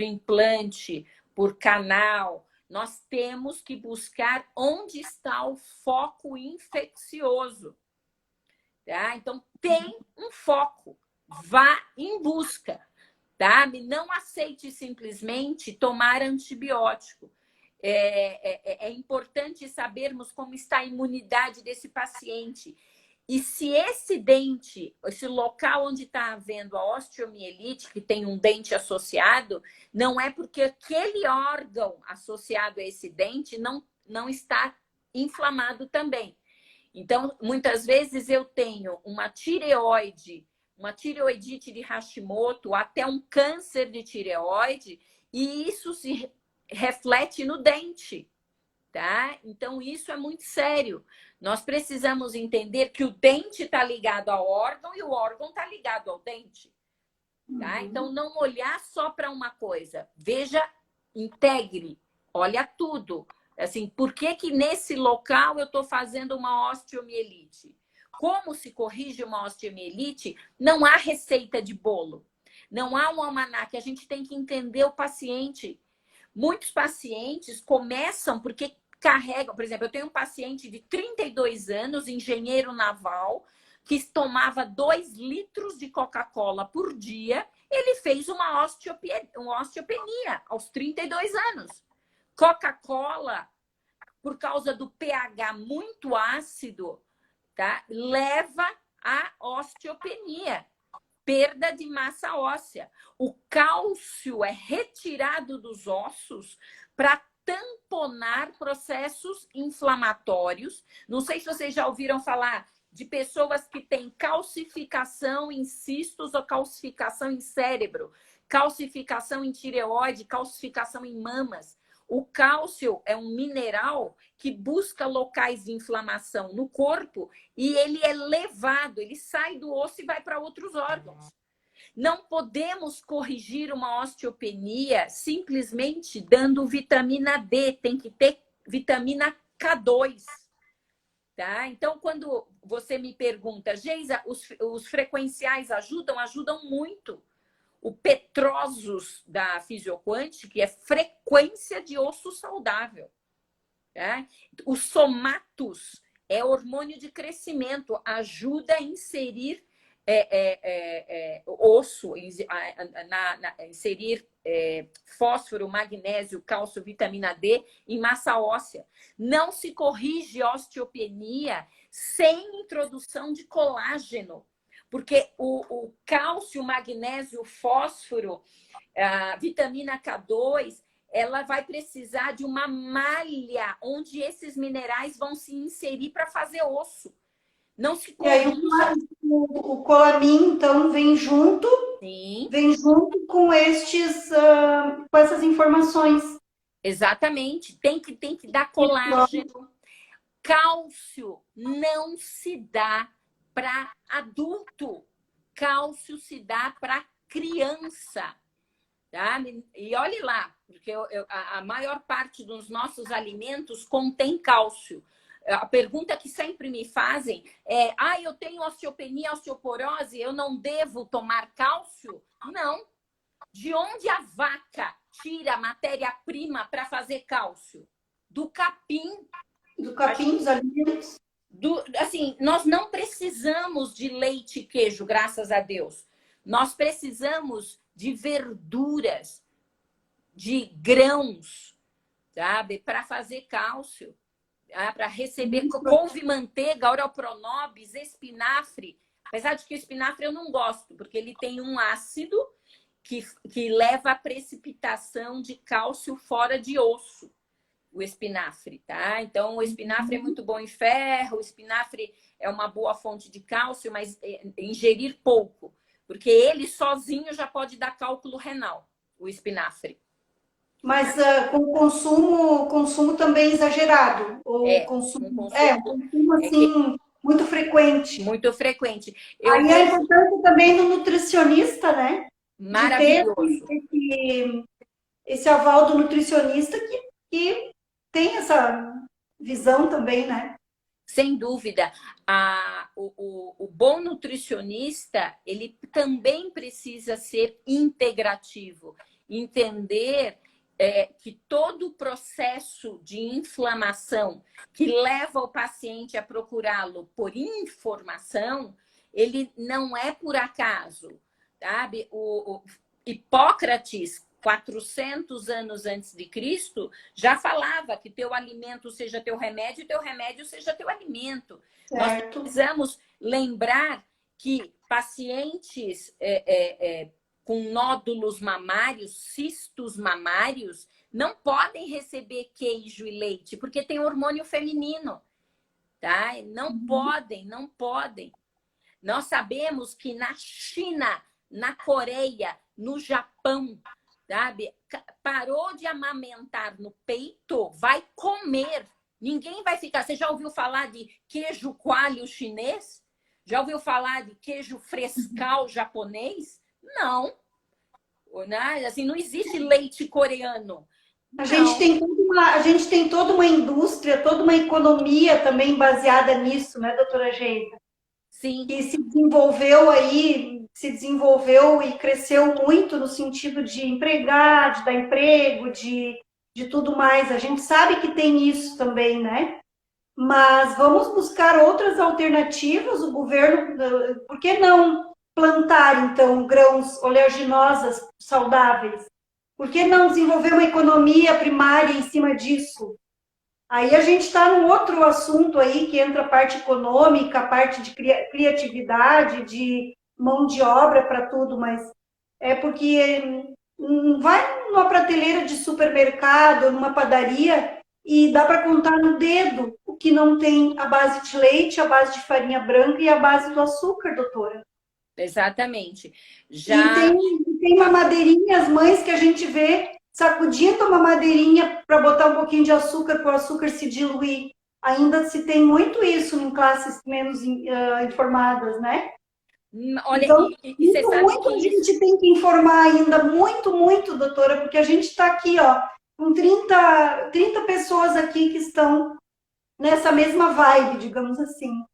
implante, por canal, nós temos que buscar onde está o foco infeccioso. Tá? Então, tem um foco. Vá em busca. Tá? Não aceite simplesmente tomar antibiótico. É importante sabermos como está a imunidade desse paciente. E se esse dente, esse local onde está havendo a osteomielite, que tem um dente associado, não é porque aquele órgão associado a esse dente não está inflamado também. Então, muitas vezes eu tenho uma tireoide, uma tireoidite de Hashimoto, até um câncer de tireoide, e isso se reflete no dente, tá? Então, isso é muito sério. Nós precisamos entender que o dente está ligado ao órgão e o órgão está ligado ao dente, tá? Então, não olhar só para uma coisa. Veja, integre, olha tudo. Assim, por que que nesse local eu estou fazendo uma osteomielite? Como se corrige uma osteomielite? Não há receita de bolo. Não há um almanaque. A gente tem que entender o paciente. Muitos pacientes começam porque carregam... Por exemplo, eu tenho um paciente de 32 anos, engenheiro naval, que tomava 2 litros de Coca-Cola por dia. Ele fez uma osteopenia aos 32 anos. Coca-Cola, por causa do pH muito ácido, tá? Leva à osteopenia, perda de massa óssea. O cálcio é retirado dos ossos para tamponar processos inflamatórios. Não sei se vocês já ouviram falar de pessoas que têm calcificação em cistos ou calcificação em cérebro, calcificação em tireoide, calcificação em mamas. O cálcio é um mineral que busca locais de inflamação no corpo e ele é levado, ele sai do osso e vai para outros órgãos. Não podemos corrigir uma osteopenia simplesmente dando vitamina D, tem que ter vitamina K2. Tá? Então, quando você me pergunta, Geisa, os frequenciais ajudam? Ajudam muito. O Petrosus da Fisioquant, que é frequência de osso saudável. Tá? O Somatus é hormônio de crescimento, ajuda a inserir osso, inserir fósforo, magnésio, cálcio, vitamina D em massa óssea. Não se corrige osteopenia sem introdução de colágeno. Porque o cálcio, o magnésio, o fósforo, a vitamina K2, ela vai precisar de uma malha onde esses minerais vão se inserir para fazer osso. Não se corrige. E aí o colamin, então, vem junto, Sim. Vem junto com com essas informações. Exatamente. Tem que dar colágeno. Cálcio não se dá para adulto. Cálcio se dá para criança. Tá? E olhe lá, porque a maior parte dos nossos alimentos contém cálcio. A pergunta que sempre me fazem é: eu tenho osteopenia, osteoporose, eu não devo tomar cálcio? Não. De onde a vaca tira a matéria-prima para fazer cálcio? Do capim. Do capim dos alimentos. Assim, nós não precisamos de leite e queijo, graças a Deus. Nós precisamos de verduras, de grãos, sabe? Para fazer cálcio, para receber couve-manteiga, Aureopronobis, espinafre. Apesar de que o espinafre eu não gosto, porque ele tem um ácido que leva à precipitação de cálcio fora de osso. O espinafre, tá? Então, o espinafre é muito bom em ferro, o espinafre é uma boa fonte de cálcio, mas ingerir pouco, porque ele sozinho já pode dar cálculo renal, o espinafre. Mas com consumo também exagerado? Ou consumo assim, muito frequente? Muito frequente. Aí é importante também no nutricionista, né? Maravilhoso. De ter esse aval do nutricionista que tem essa visão também, né? Sem dúvida. O bom nutricionista, ele também precisa ser integrativo. Entender que todo o processo de inflamação que leva o paciente a procurá-lo por informação, ele não é por acaso, sabe? O Hipócrates, 400 anos antes de Cristo, já falava que teu alimento seja teu remédio e teu remédio seja teu alimento. Certo. Nós precisamos lembrar que pacientes com nódulos mamários, cistos mamários, não podem receber queijo e leite, porque tem hormônio feminino, tá? Não podem, não podem. Nós sabemos que na China, na Coreia, no Japão, sabe? Parou de amamentar no peito, vai comer. Ninguém vai ficar... Você já ouviu falar de queijo coalho chinês? Já ouviu falar de queijo frescal japonês? Não. Assim, não existe leite coreano. A gente tem toda uma indústria, toda uma economia também baseada nisso, né, doutora Geisa? Sim. Que se desenvolveu aí, se desenvolveu e cresceu muito no sentido de empregar, de dar emprego, de tudo mais. A gente sabe que tem isso também, né? Mas vamos buscar outras alternativas. O governo, por que não plantar, então, grãos oleaginosas saudáveis? Por que não desenvolver uma economia primária em cima disso? Aí a gente está num outro assunto aí, que entra a parte econômica, a parte de criatividade, de mão de obra para tudo, mas é porque vai numa prateleira de supermercado, numa padaria, e dá para contar no dedo o que não tem a base de leite, a base de farinha branca e a base do açúcar, doutora. Exatamente. E tem mamadeirinha, as mães que a gente vê sacudindo a mamadeirinha para botar um pouquinho de açúcar para o açúcar se diluir. Ainda se tem muito isso em classes menos informadas, né? Olha, então, e você sabe muito que a gente tem que informar ainda, muito, doutora, porque a gente está aqui, ó, com 30 pessoas aqui que estão nessa mesma vibe, digamos assim.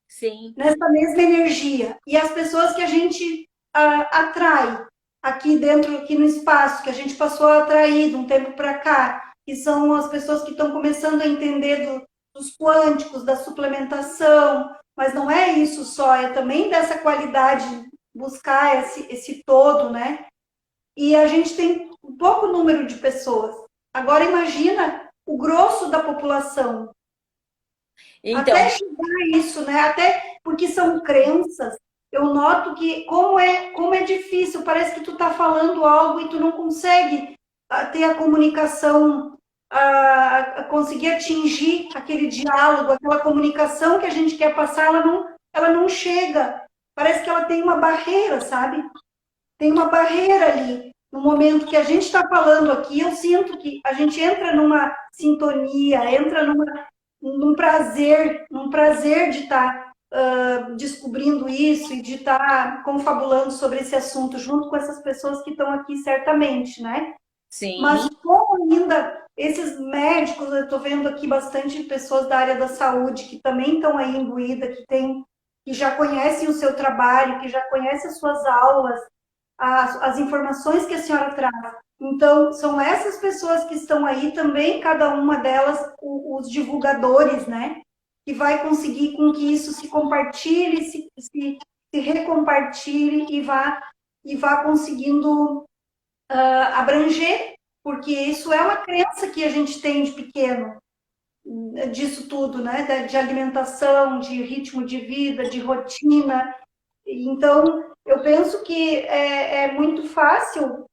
Sim. Nessa mesma energia. E as pessoas que a gente atrai aqui dentro, aqui no espaço, que a gente passou a atrair de um tempo para cá, que são as pessoas que estão começando a entender dos quânticos, da suplementação, mas não é isso só, é também dessa qualidade, buscar esse todo, né? E a gente tem um pouco número de pessoas. Agora imagina o grosso da população. Então, até chegar a isso, né? Até porque são crenças. Eu noto que como é difícil, parece que tu tá falando algo e tu não consegue ter a comunicação, a conseguir atingir aquele diálogo, aquela comunicação que a gente quer passar, ela não chega. Parece que ela tem uma barreira, sabe? Tem uma barreira ali. No momento que a gente está falando aqui, eu sinto que a gente entra numa sintonia, entra num prazer de estar descobrindo isso e de estar confabulando sobre esse assunto junto com essas pessoas que estão aqui certamente, né? sim. Mas como ainda esses médicos, eu estou vendo aqui bastante pessoas da área da saúde que também estão aí imbuídas, que já conhecem o seu trabalho, que já conhecem as suas aulas, as informações que a senhora traz. Então, são essas pessoas que estão aí também, cada uma delas, os divulgadores, né? Que vai conseguir com que isso se compartilhe, se recompartilhe e vá conseguindo abranger, porque isso é uma crença que a gente tem de pequeno, disso tudo, né? De alimentação, de ritmo de vida, de rotina. Então, eu penso que é muito fácil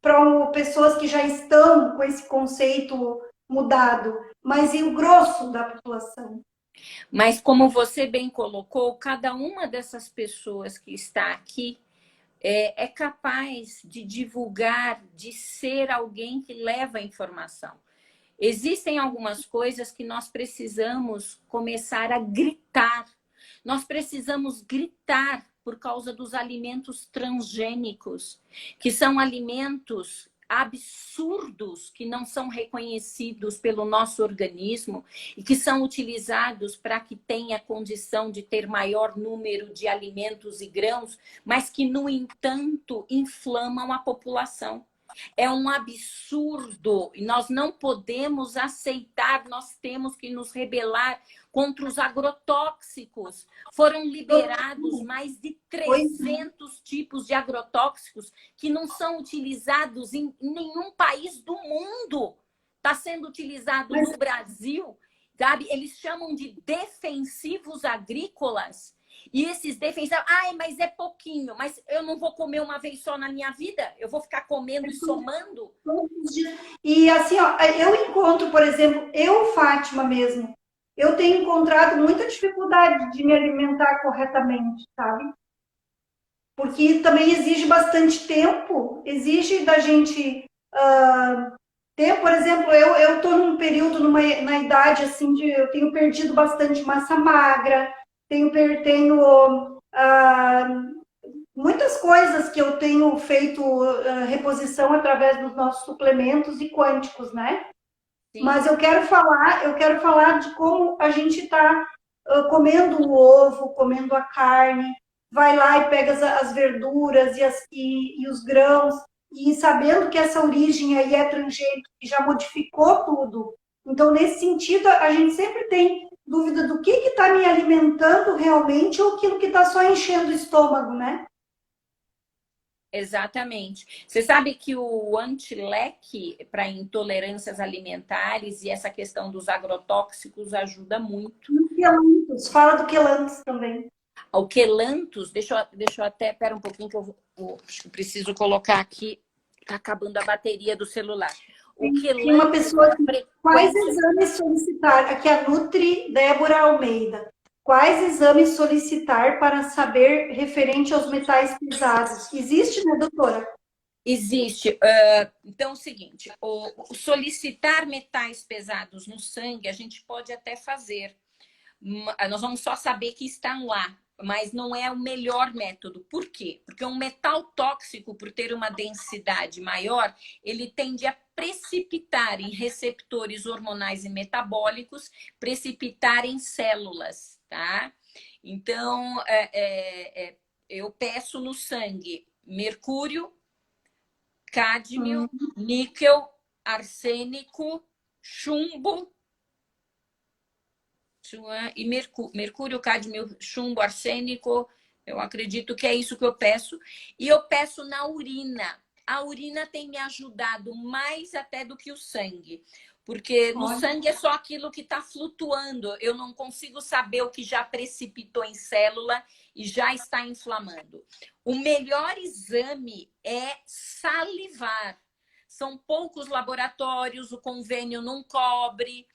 para pessoas que já estão com esse conceito mudado, mas e o grosso da população? Mas como você bem colocou, cada uma dessas pessoas que está aqui é capaz de divulgar, de ser alguém que leva a informação. Existem algumas coisas que nós precisamos começar a gritar. Nós precisamos gritar por causa dos alimentos transgênicos, que são alimentos absurdos que não são reconhecidos pelo nosso organismo e que são utilizados para que tenha condição de ter maior número de alimentos e grãos, mas que, no entanto, inflamam a população. É um absurdo e nós não podemos aceitar, nós temos que nos rebelar contra os agrotóxicos. Foram liberados mais de 300 tipos de agrotóxicos que não são utilizados em nenhum país do mundo. Está sendo utilizado no Brasil, sabe? Eles chamam de defensivos agrícolas. E esses defensores, ai, mas é pouquinho, mas eu não vou comer uma vez só na minha vida? Eu vou ficar comendo e somando? Todos os dias. E assim, ó, eu encontro, por exemplo, eu, Fátima mesmo, eu tenho encontrado muita dificuldade de me alimentar corretamente, sabe? Porque também exige bastante tempo, exige da gente ter, por exemplo, eu estou num período, na idade assim, de eu tenho perdido bastante massa magra, tenho muitas coisas que eu tenho feito reposição através dos nossos suplementos e quânticos, né? Sim. Mas eu quero falar de como a gente está comendo o ovo, comendo a carne, vai lá e pega as verduras e os grãos, e sabendo que essa origem aí é transgênica, que já modificou tudo. Então, nesse sentido, a gente sempre tem dúvida do que está me alimentando realmente ou aquilo que está só enchendo o estômago, né? Exatamente. Você sabe que o anti-leque para intolerâncias alimentares e essa questão dos agrotóxicos ajuda muito. Quelanthus, fala do quelanthus também. O quelanthus, deixa eu até, pera um pouquinho que acho que eu preciso colocar aqui, tá acabando a bateria do celular. O Tem uma quelanthus, pessoa a aqui. Quais frequência... exames solicitar? Aqui a Nutri Débora Almeida. Quais exames solicitar para saber referente aos metais pesados? Existe, né, doutora? Existe. Então, é o seguinte, o solicitar metais pesados no sangue, a gente pode até fazer. Nós vamos só saber que estão lá, mas não é o melhor método. Por quê? Porque um metal tóxico, por ter uma densidade maior, ele tende a precipitar em receptores hormonais e metabólicos, precipitar em células, tá? Então, eu peço no sangue mercúrio, cádmio, níquel, arsênico, chumbo, e mercúrio, cádmio, chumbo, arsênico. Eu acredito que é isso que eu peço. E eu peço na urina. A urina tem me ajudado mais até do que o sangue. Porque no sangue é só aquilo que está flutuando. Eu não consigo saber o que já precipitou em célula e já está inflamando. O melhor exame é salivar. São poucos laboratórios, o convênio não cobre.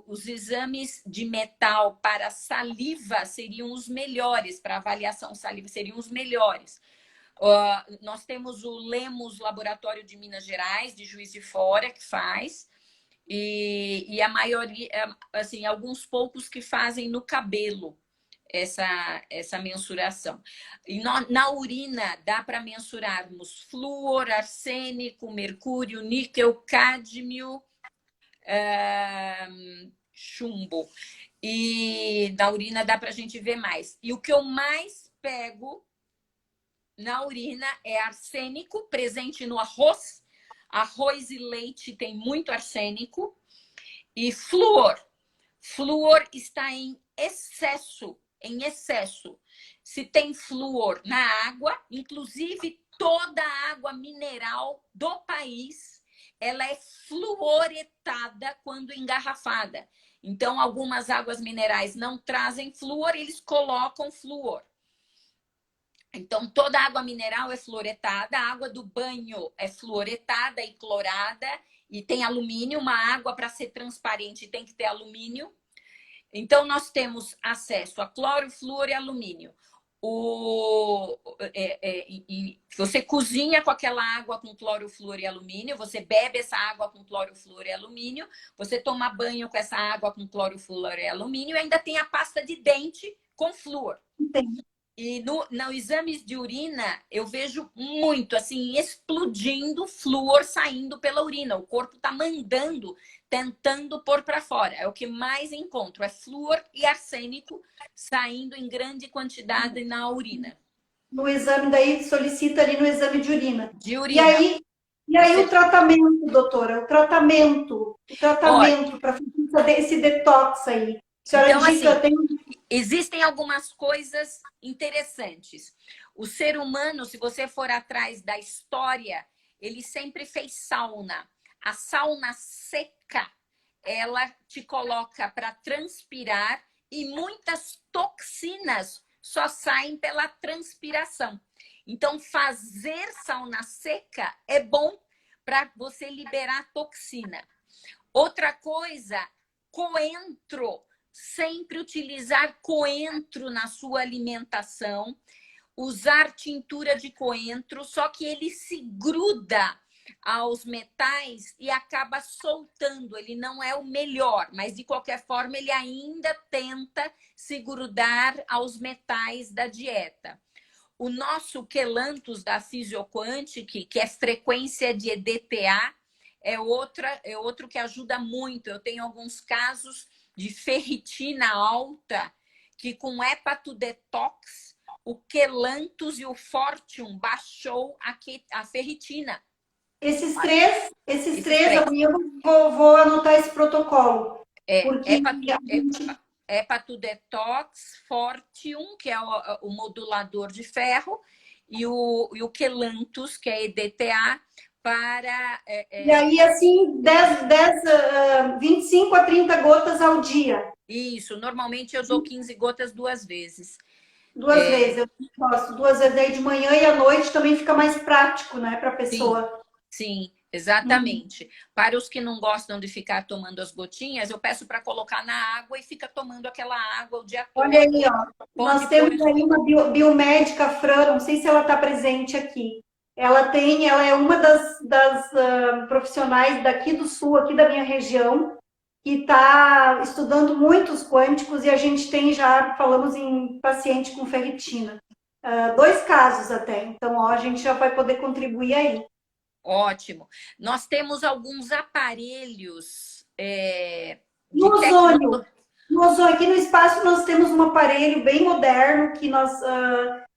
Os exames de metal para saliva seriam os melhores, para avaliação saliva seriam os melhores. Nós temos o Lemos Laboratório de Minas Gerais, de Juiz de Fora, que faz, e a maioria, assim, alguns poucos que fazem no cabelo essa mensuração. E na urina dá para mensurarmos flúor, arsênico, mercúrio, níquel, cádmio, chumbo. E na urina dá para a gente ver mais. E o que eu mais pego na urina é arsênico, presente no arroz. Arroz e leite tem muito arsênico. E flúor. Flúor está em excesso. Em excesso. Se tem flúor na água, inclusive toda a água mineral do país, ela é fluoretada quando engarrafada. Então, algumas águas minerais não trazem flúor, eles colocam flúor. Então, toda água mineral é fluoretada, a água do banho é fluoretada e clorada, e tem alumínio. Uma água, para ser transparente, tem que ter alumínio. Então, nós temos acesso a cloro, flúor e alumínio. Você cozinha com aquela água com cloro, flúor e alumínio, você bebe essa água com cloro, flúor e alumínio, você toma banho com essa água com cloro, flúor e alumínio, e ainda tem a pasta de dente com flúor. Entendi. E nos exames de urina, eu vejo muito, assim, explodindo flúor saindo pela urina. O corpo está mandando, tentando pôr para fora. É o que mais encontro, é flúor e arsênico saindo em grande quantidade na urina. No exame, daí solicita ali no exame de urina. De urina. E aí o tratamento, doutora, o tratamento para fazer esse detox aí. A senhora Então, indica, assim, existem algumas coisas interessantes. O ser humano, se você for atrás da história, ele sempre fez sauna. A sauna seca, ela te coloca para transpirar e muitas toxinas só saem pela transpiração. Então, fazer sauna seca é bom para você liberar toxina. Outra coisa, coentro. Sempre utilizar coentro na sua alimentação. Usar tintura de coentro, só que ele se gruda aos metais e acaba soltando. Ele não é o melhor, mas de qualquer forma ele ainda tenta se grudar aos metais da dieta. O nosso quelanthus da Physioquantic, que é frequência de EDTA, é outro que ajuda muito. Eu tenho alguns casos de ferritina alta, que com hepatodetox, o quelanthus e o fortium baixou a ferritina. Esses três eu vou anotar esse protocolo. Porque hepatodetox, fortium, que é o modulador de ferro, e o quelanthus, que é EDTA, para... E aí, assim, 25 a 30 gotas ao dia. Isso, normalmente eu dou 15 gotas 2 vezes. Duas vezes, eu gosto. 2 vezes aí de manhã e à noite também fica mais prático, né, para a pessoa. Sim, exatamente. Para os que não gostam de ficar tomando as gotinhas, eu peço para colocar na água e fica tomando aquela água o dia todo. Olha aí, ó. Nós temos aí uma biomédica, Fran, não sei se ela está presente aqui. Ela é uma das profissionais daqui do sul, aqui da minha região, que está estudando muitos quânticos e a gente falamos em paciente com ferritina. 2 casos até, então ó, a gente já vai poder contribuir aí. Ótimo. Nós temos alguns aparelhos no ozônio. Aqui no espaço nós temos um aparelho bem moderno que nós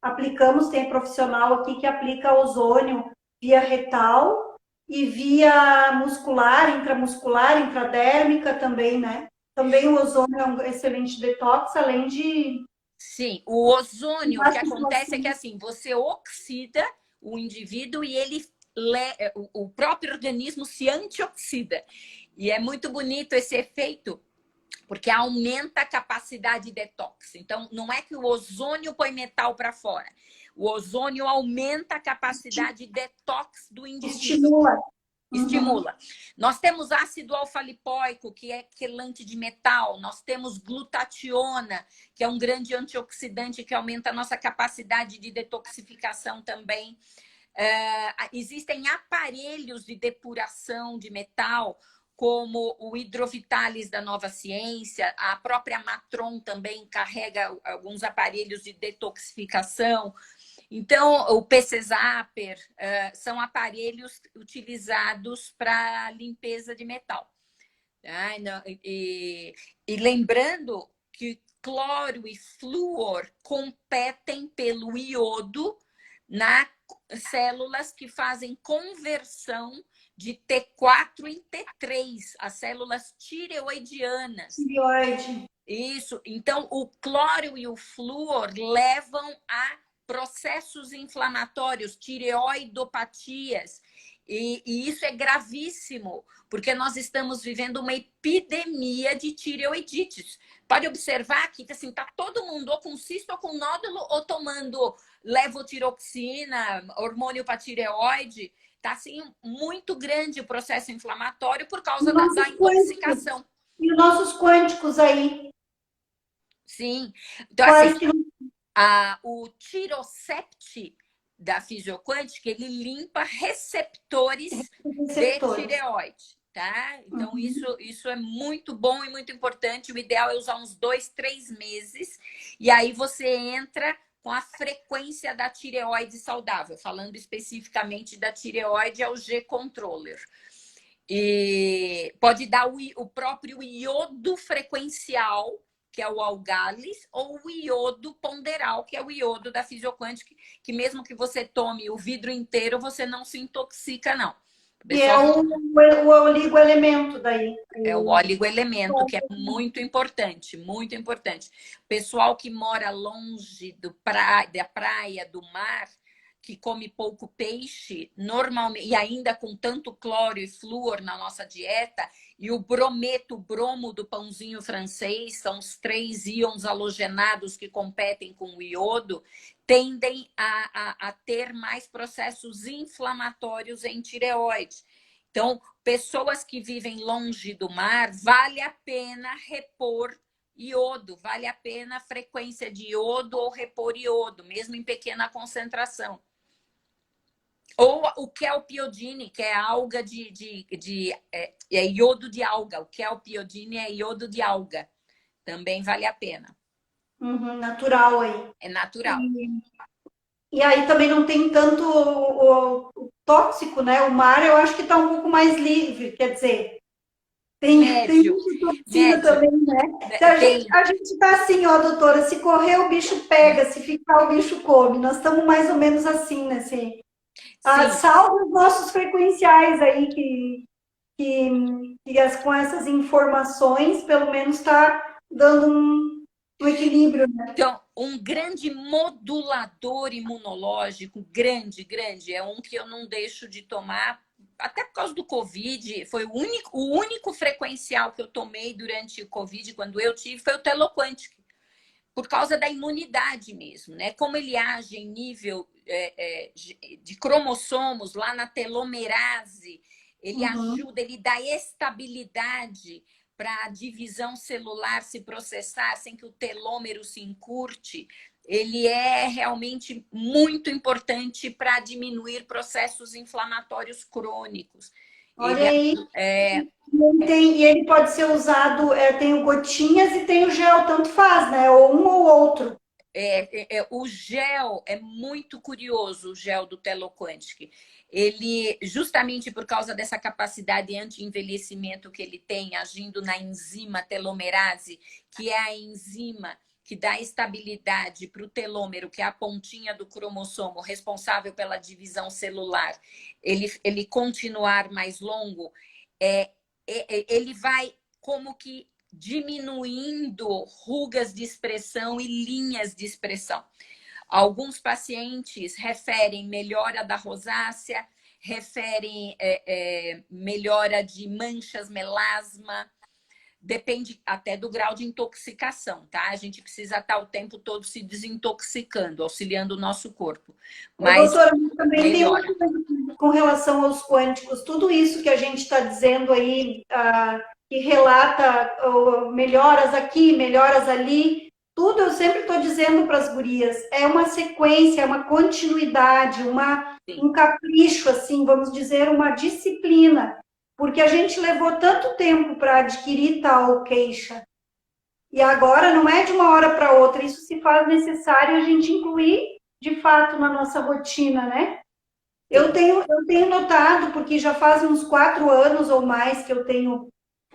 aplicamos, tem profissional aqui que aplica ozônio via retal e via muscular, intramuscular, intradérmica também, né? Também o ozônio é um excelente detox, além de... Sim, o ozônio, o que acontece é que assim, você oxida o indivíduo e o próprio organismo se antioxida. E é muito bonito esse efeito, porque aumenta a capacidade de detox. Então, não é que o ozônio põe metal para fora. O ozônio aumenta a capacidade de detox do indivíduo. Estimula. Nós temos ácido alfa-lipoico, que é quelante de metal. Nós temos glutationa, que é um grande antioxidante que aumenta a nossa capacidade de detoxificação também. Existem aparelhos de depuração de metal, como o Hidrovitalis da Nova Ciência, a própria Matron também carrega alguns aparelhos de detoxificação. Então, o PC Zapper são aparelhos utilizados para limpeza de metal. E lembrando que cloro e flúor competem pelo iodo nas células que fazem conversão de T4 em T3, as células tireoidianas. Tireoide. Isso. Então, o cloro e o flúor levam a processos inflamatórios, tireoidopatias. E isso é gravíssimo, porque nós estamos vivendo uma epidemia de tireoidites. Pode observar que assim, tá todo mundo ou com cisto ou com nódulo ou tomando levotiroxina, hormônio para tireoide. Está assim, muito grande o processo inflamatório por causa da intoxicação. E os nossos quânticos aí? Sim. Então, assim, o Tirocept da Physioquantic, ele limpa receptores de tireoide, tá? Então, isso é muito bom e muito importante. O ideal é usar uns 2, 3 meses. E aí você entra com a frequência da tireoide saudável. Falando especificamente da tireoide, é o G-Controller. E pode dar o próprio iodo frequencial, que é o Algalis, ou o iodo ponderal, que é o iodo da Physioquantic, que mesmo que você tome o vidro inteiro, você não se intoxica, não. E é o oligoelemento daí. É o oligoelemento, que é muito importante, muito importante. Pessoal que mora longe da praia, do mar, que come pouco peixe, normalmente, e ainda com tanto cloro e flúor na nossa dieta, e o brometo, o bromo do pãozinho francês, são os 3 íons halogenados que competem com o iodo, tendem a ter mais processos inflamatórios em tireoide. Então, pessoas que vivem longe do mar, vale a pena repor iodo, vale a pena a frequência de iodo ou repor iodo, mesmo em pequena concentração. Ou o kelpiodine, que é alga é iodo de alga. O kelpiodine é iodo de alga. Também vale a pena. Natural aí. É natural. E aí também não tem tanto o tóxico, né? O mar eu acho que está um pouco mais livre, quer dizer, tem Médio. muita toxina também, né? Se a gente tá assim, ó, doutora, se correr o bicho pega, se ficar o bicho come. Nós estamos mais ou menos assim, né? Assim, salvo os nossos frequenciais aí com essas informações, pelo menos está dando um equilíbrio, né? Então, um grande modulador imunológico, grande, é um que eu não deixo de tomar, até por causa do Covid. Foi o único frequencial que eu tomei durante o Covid, quando eu tive, foi o Teloquantic, por causa da imunidade mesmo, né? Como ele age em nível de cromossomos, lá na telomerase, ele ajuda, ele dá estabilidade para a divisão celular se processar sem que o telômero se encurte. Ele é realmente muito importante para diminuir processos inflamatórios crônicos. Olha aí. E ele pode ser usado, tem o gotinhas e tem o gel, tanto faz, né? Ou um ou outro. O gel é muito curioso, o gel do Teloquantic. Ele, justamente por causa dessa capacidade anti-envelhecimento que ele tem, agindo na enzima telomerase, que é a enzima que dá estabilidade para o telômero, que é a pontinha do cromossomo responsável pela divisão celular, ele continuar mais longo, ele vai como que diminuindo rugas de expressão e linhas de expressão. Alguns pacientes referem melhora da rosácea, referem melhora de manchas, melasma. Depende até do grau de intoxicação, tá? A gente precisa estar o tempo todo se desintoxicando, auxiliando o nosso corpo. Mas, doutora, também melhora. Tem uma coisa com relação aos quânticos. Tudo isso que a gente está dizendo aí, que relata melhoras aqui, melhoras ali, tudo eu sempre estou dizendo para as gurias. É uma sequência, é uma continuidade, um capricho, assim, vamos dizer, uma disciplina. Porque a gente levou tanto tempo para adquirir tal queixa. E agora não é de uma hora para outra. Isso se faz necessário a gente incluir, de fato, na nossa rotina, né? Eu tenho notado, porque já faz uns 4 anos ou mais que eu tenho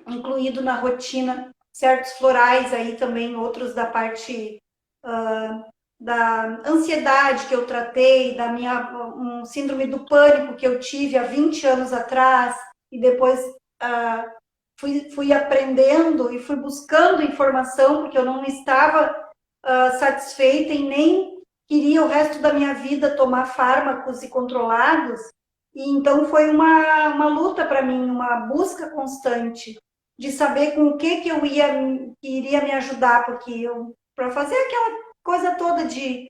incluído na rotina certos florais aí também, outros da parte da ansiedade que eu tratei, da minha síndrome do pânico que eu tive há 20 anos atrás, e depois fui aprendendo e fui buscando informação, porque eu não estava satisfeita e nem queria o resto da minha vida tomar fármacos e controlados. E então foi uma luta para mim, uma busca constante de saber com o que eu iria me ajudar, porque para fazer aquela coisa toda de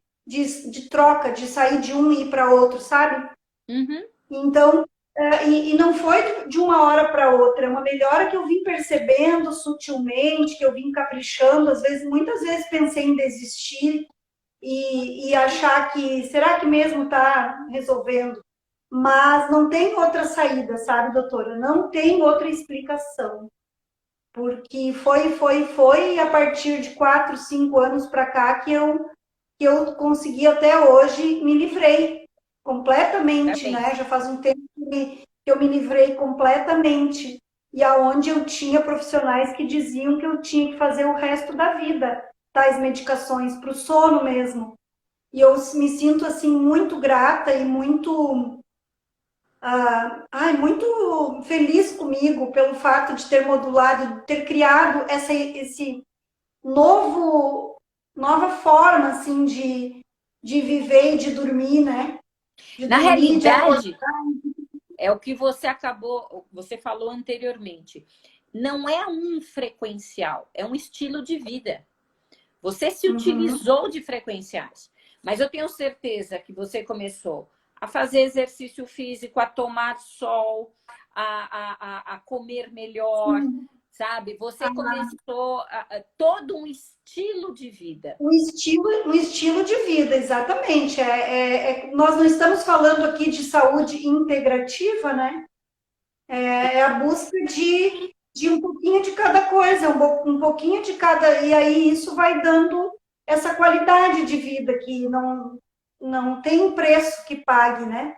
troca, de sair de um e ir para outro, sabe? Então, e não foi de uma hora para outra, é uma melhora que eu vim percebendo sutilmente, que eu vim caprichando, muitas vezes pensei em desistir e achar que, será que mesmo está resolvendo? Mas não tem outra saída, sabe, doutora? Não tem outra explicação. Porque foi a partir de 4, 5 anos para cá que eu consegui até hoje, me livrei completamente, né? Já faz um tempo que eu me livrei completamente. E aonde eu tinha profissionais que diziam que eu tinha que fazer o resto da vida tais medicações para o sono mesmo. E eu me sinto assim muito grata e muito muito feliz comigo pelo fato de ter modulado, de ter criado esse nova forma assim de viver e de dormir, né? de Na dormir, de acordar. realidade, é o que você falou anteriormente. Não é um frequencial, é um estilo de vida. Você se Uhum. utilizou de frequenciais, mas eu tenho certeza que você começou a fazer exercício físico, a tomar sol, a comer melhor, Sim. sabe? Você começou todo um estilo de vida. Um estilo de vida, exatamente. Nós não estamos falando aqui de saúde integrativa, né? É a busca de um pouquinho de cada coisa, um pouquinho de cada. E aí isso vai dando essa qualidade de vida que não tem preço que pague, né?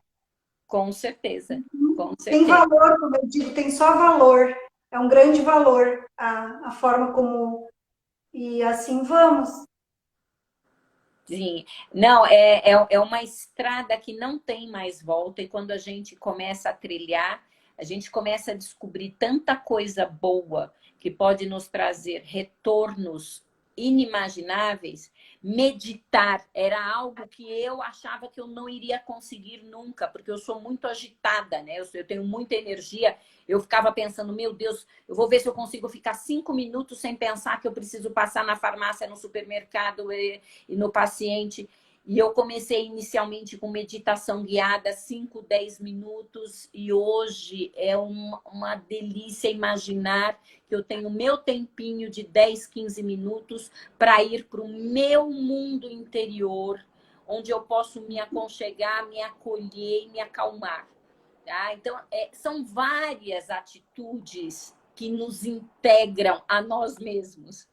Com certeza, com Tem certeza. valor, como eu digo, tem só valor. É um grande valor a forma como. E assim vamos. Sim, não, é uma estrada que não tem mais volta, e quando a gente começa a trilhar, a gente começa a descobrir tanta coisa boa que pode nos trazer retornos inimagináveis. Meditar era algo que eu achava que eu não iria conseguir nunca, porque eu sou muito agitada, né? Eu tenho muita energia. Eu ficava pensando, meu Deus, eu vou ver se eu consigo ficar 5 minutos sem pensar que eu preciso passar na farmácia, no supermercado e no paciente. E eu comecei inicialmente com meditação guiada, 5, 10 minutos, e hoje é uma delícia imaginar que eu tenho meu tempinho de 10, 15 minutos para ir para o meu mundo interior, onde eu posso me aconchegar, me acolher e me acalmar. Tá? Então, são várias atitudes que nos integram a nós mesmos.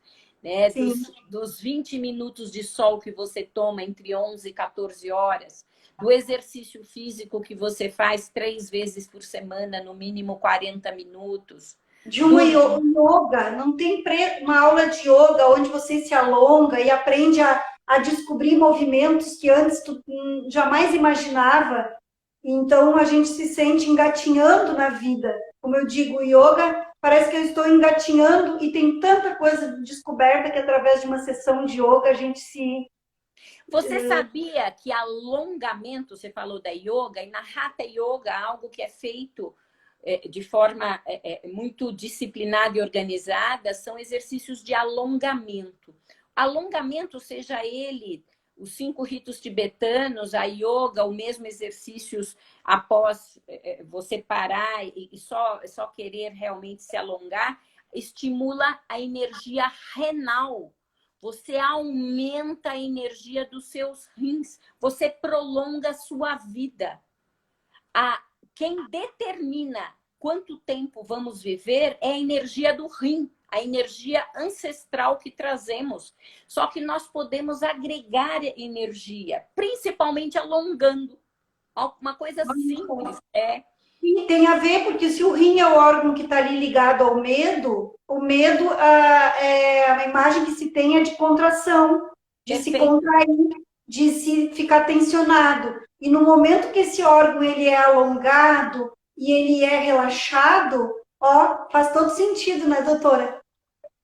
Né? Sim. Dos 20 minutos de sol que você toma entre 11 e 14 horas, do exercício físico que você faz 3 vezes por semana, no mínimo 40 minutos. De um yoga, não tem uma aula de yoga onde você se alonga e aprende a descobrir movimentos que antes tu jamais imaginava. Então a gente se sente engatinhando na vida. Como eu digo, yoga parece que eu estou engatinhando e tem tanta coisa descoberta que através de uma sessão de yoga a gente se. Você sabia que alongamento, você falou da yoga, e na Hatha Yoga, algo que é feito de forma muito disciplinada e organizada, são exercícios de alongamento. Alongamento, seja ele os 5 ritos tibetanos, a yoga, o mesmo exercícios após você parar e só querer realmente se alongar, estimula a energia renal. Você aumenta a energia dos seus rins, você prolonga a sua vida. Quem determina quanto tempo vamos viver é a energia do rim, a energia ancestral que trazemos. Só que nós podemos agregar energia, principalmente alongando. Uma coisa simples. E tem a ver, porque se o rim é o órgão que está ali ligado ao medo, o medo é a imagem que se tem é de contração, de se contrair, de se ficar tensionado. E no momento que esse órgão ele é alongado e ele é relaxado, ó, faz todo sentido, né, doutora?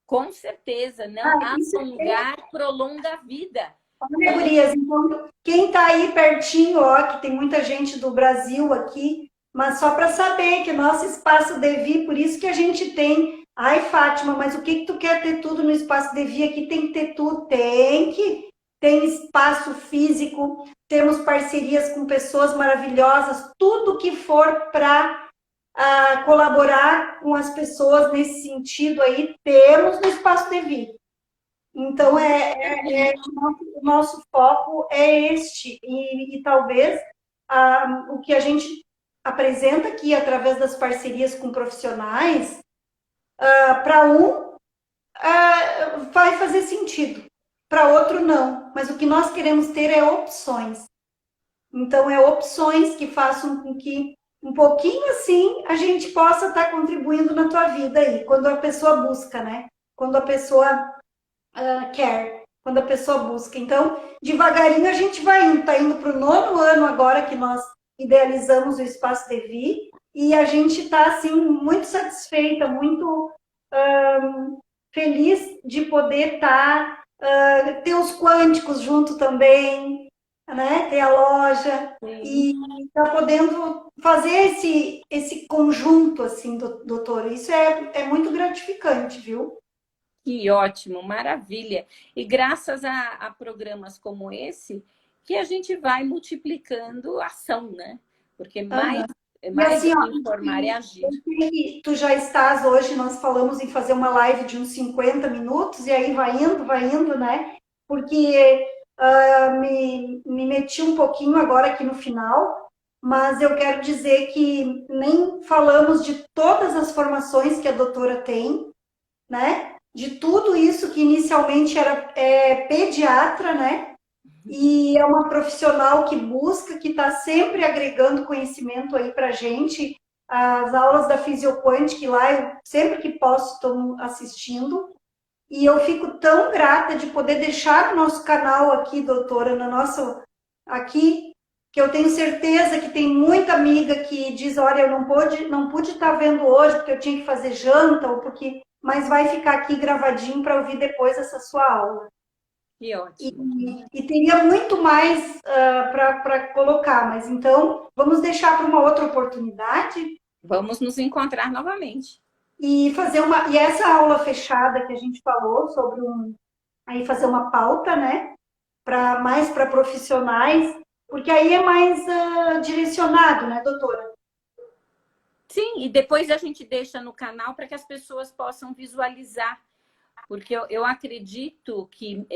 Com certeza, não. Alongar prolonga a vida. Olha, gurias, então, quem está aí pertinho, ó, que tem muita gente do Brasil aqui, mas só para saber que nosso Espaço Devi, por isso que a gente tem. Ai, Fátima, mas o que tu quer ter tudo no Espaço Devi? Aqui tem que ter tudo, tem espaço físico, temos parcerias com pessoas maravilhosas, tudo que for para colaborar com as pessoas nesse sentido aí, temos no Espaço Devi. Então, o nosso foco é este, e talvez o que a gente apresenta aqui através das parcerias com profissionais, para vai fazer sentido, para outro não, mas o que nós queremos ter é opções. Então, opções que façam com que um pouquinho assim a gente possa estar contribuindo na tua vida aí, quando a pessoa busca, né? Quando a pessoa quer, quando a pessoa busca. Então, devagarinho a gente vai indo, tá indo para o 9º ano agora que nós idealizamos o Espaço Devi, e a gente está assim muito satisfeita, muito feliz de poder ter os quânticos junto também, né? Ter a loja Sim. e tá podendo fazer esse conjunto, assim, doutora. Isso é muito gratificante, viu? Que ótimo, maravilha. E graças a programas como esse, que a gente vai multiplicando a ação, né? Porque Aham. E mais assim, do ó, que informar é agir. eu sei que tu já estás hoje, nós falamos em fazer uma live de uns 50 minutos, e aí vai indo, né? Porque me meti um pouquinho agora aqui no final, mas eu quero dizer que nem falamos de todas as formações que a doutora tem, né? De tudo isso que inicialmente era pediatra, né? E é uma profissional que busca, que está sempre agregando conhecimento aí para a gente. As aulas da Fisioquantic lá, eu sempre que posso estou assistindo. E eu fico tão grata de poder deixar o nosso canal aqui, doutora, no nosso aqui, que eu tenho certeza que tem muita amiga que diz, olha, eu não pude estar vendo hoje porque eu tinha que fazer janta ou porque, mas vai ficar aqui gravadinho para ouvir depois essa sua aula. Que E, ótimo. e teria muito mais para colocar, mas então vamos deixar para uma outra oportunidade Vamos nos encontrar novamente. e fazer uma. E essa aula fechada que a gente falou sobre aí fazer uma pauta, né? Para mais para profissionais, porque aí é mais direcionado, né, doutora? Sim, e depois a gente deixa no canal para que as pessoas possam visualizar, porque eu acredito que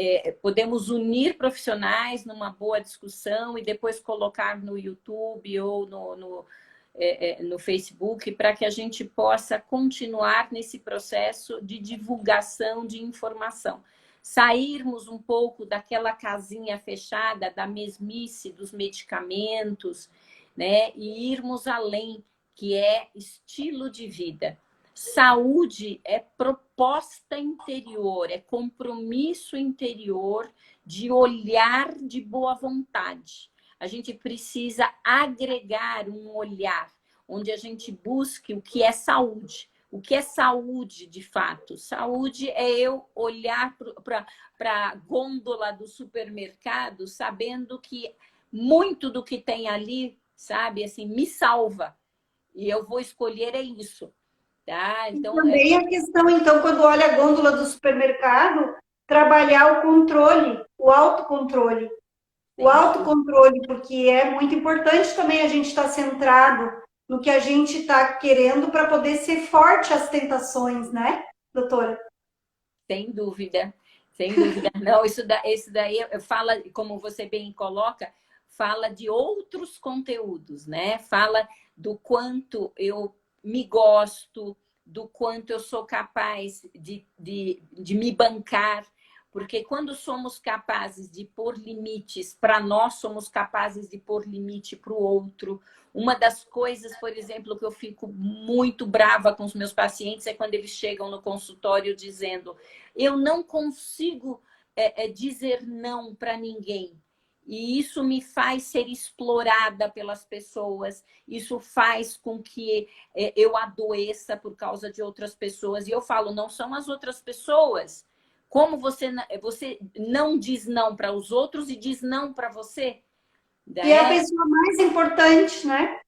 podemos unir profissionais numa boa discussão e depois colocar no YouTube ou no Facebook para que a gente possa continuar nesse processo de divulgação de informação. Sairmos um pouco daquela casinha fechada, da mesmice dos medicamentos, né? E irmos além, que é estilo de vida. Saúde é proposta interior, é compromisso interior de olhar de boa vontade. A gente precisa agregar um olhar onde a gente busque o que é saúde. O que é saúde, de fato? Saúde é eu olhar para a gôndola do supermercado sabendo que muito do que tem ali, sabe, assim, me salva. E eu vou escolher é isso. Tá? E Então, também a questão, então, quando olha a gôndola do supermercado, trabalhar o controle, o autocontrole. O sem dúvida. autocontrole, porque é muito importante também a gente estar centrado no que a gente está querendo para poder ser forte às tentações, né, doutora? Sem dúvida, sem dúvida. Não, isso daí fala, como você bem coloca, fala de outros conteúdos, né? Fala do quanto eu me gosto, do quanto eu sou capaz de me bancar, porque quando somos capazes de pôr limites para nós, somos capazes de pôr limite para o outro. Uma das coisas, por exemplo, que eu fico muito brava com os meus pacientes é quando eles chegam no consultório dizendo: eu não consigo dizer não para ninguém. E isso me faz ser explorada pelas pessoas, isso faz com que eu adoeça por causa de outras pessoas. E eu falo, não são as outras pessoas. Como você não diz não para os outros e diz não para você? E é a É, pessoa mais importante, né?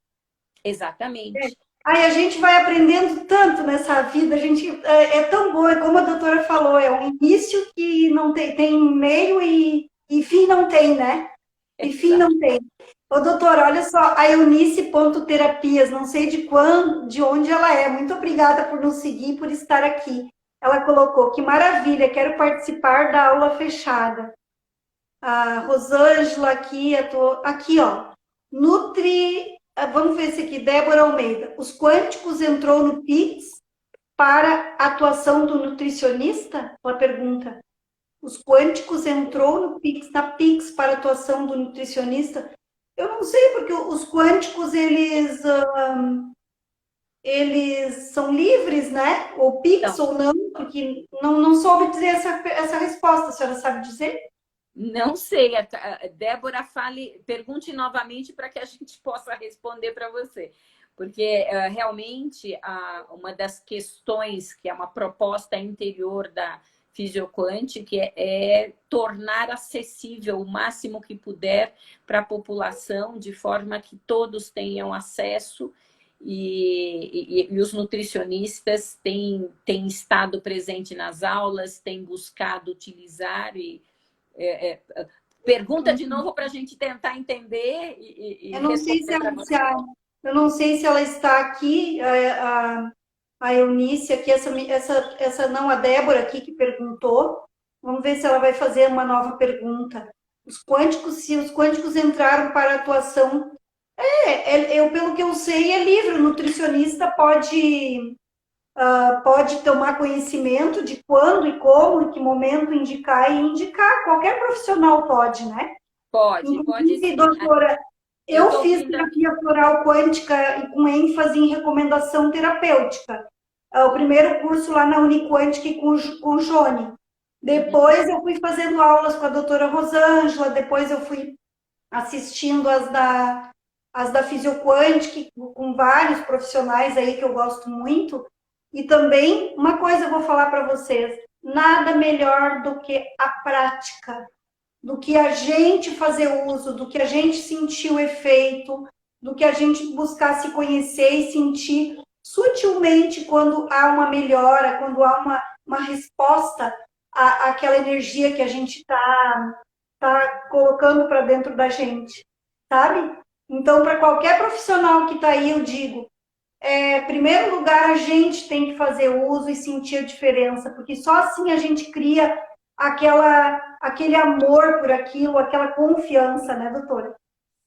exatamente. Aí a gente vai aprendendo tanto nessa vida, a gente é tão boa, como a doutora falou, é um início que não tem meio e fim não tem, né? E fim Exato. não tem. Ô, doutora, olha só, a Eunice.terapias, não sei de quando, de onde ela é. Muito obrigada por nos seguir, por estar aqui. Ela colocou, que maravilha, quero participar da aula fechada. A Rosângela aqui, aqui, ó. Nutri, vamos ver esse aqui, Débora Almeida. Os quânticos entrou no Pix para atuação do nutricionista? Ela pergunta. Os quânticos entrou no Pix, na Pix para atuação do nutricionista? Eu não sei, porque os quânticos, eles são livres, né? Ou Pix Então, ou não, porque não soube dizer essa resposta, a senhora sabe dizer? não sei, a Débora fale, pergunte novamente para que a gente possa responder para você. Porque realmente uma das questões que é uma proposta interior Fisioquant, que tornar acessível o máximo que puder para a população, de forma que todos tenham acesso, e os nutricionistas têm estado presente nas aulas, têm buscado utilizar. Pergunta de novo para a gente tentar entender e Eu não sei responder para você. eu não sei se ela está aqui, a Eunice aqui, essa não, a Débora aqui que perguntou. Vamos ver se ela vai fazer uma nova pergunta. Se os quânticos entraram para atuação. Pelo que eu sei, é livre. O nutricionista pode tomar conhecimento de quando e como, em que momento indicar e indicar. Qualquer profissional pode, né? Pode sim. Doutora, eu fiz terapia floral quântica com ênfase em recomendação terapêutica. O primeiro curso lá na Uniquântica com o Jone. Depois eu fui fazendo aulas com a doutora Rosângela, depois eu fui assistindo as da Fisioquântica, com vários profissionais aí que eu gosto muito. E também, uma coisa eu vou falar para vocês, nada melhor do que a prática, do que a gente fazer uso, do que a gente sentir o efeito, do que a gente buscar se conhecer e sentir sutilmente quando há uma melhora, quando há uma resposta àquela energia que a gente está colocando para dentro da gente, sabe? Então, para qualquer profissional que está aí, eu digo, em primeiro lugar, a gente tem que fazer uso e sentir a diferença, porque só assim a gente cria aquele amor por aquilo, aquela confiança, né, doutora?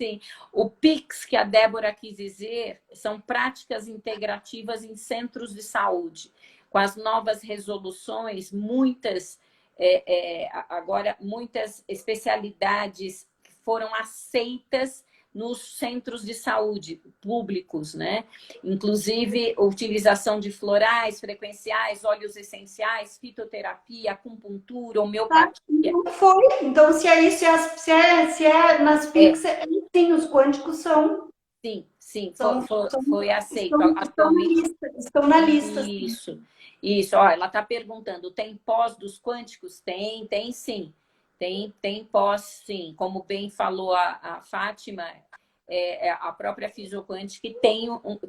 Sim, o PICS, que a Débora quis dizer, são práticas integrativas em centros de saúde. Com as novas resoluções, agora muitas especialidades foram aceitas nos centros de saúde públicos, né? Inclusive, a utilização de florais, frequenciais, óleos essenciais, fitoterapia, acupuntura, homeopatia. Então foi. Então, se é nas PICs, sim, os quânticos são. Sim, foi aceito. Estão na lista. Isso. Ó, ela está perguntando, tem pós dos quânticos? Tem sim. Tem pós, sim. Como bem falou a Fátima, a própria Fisioquântica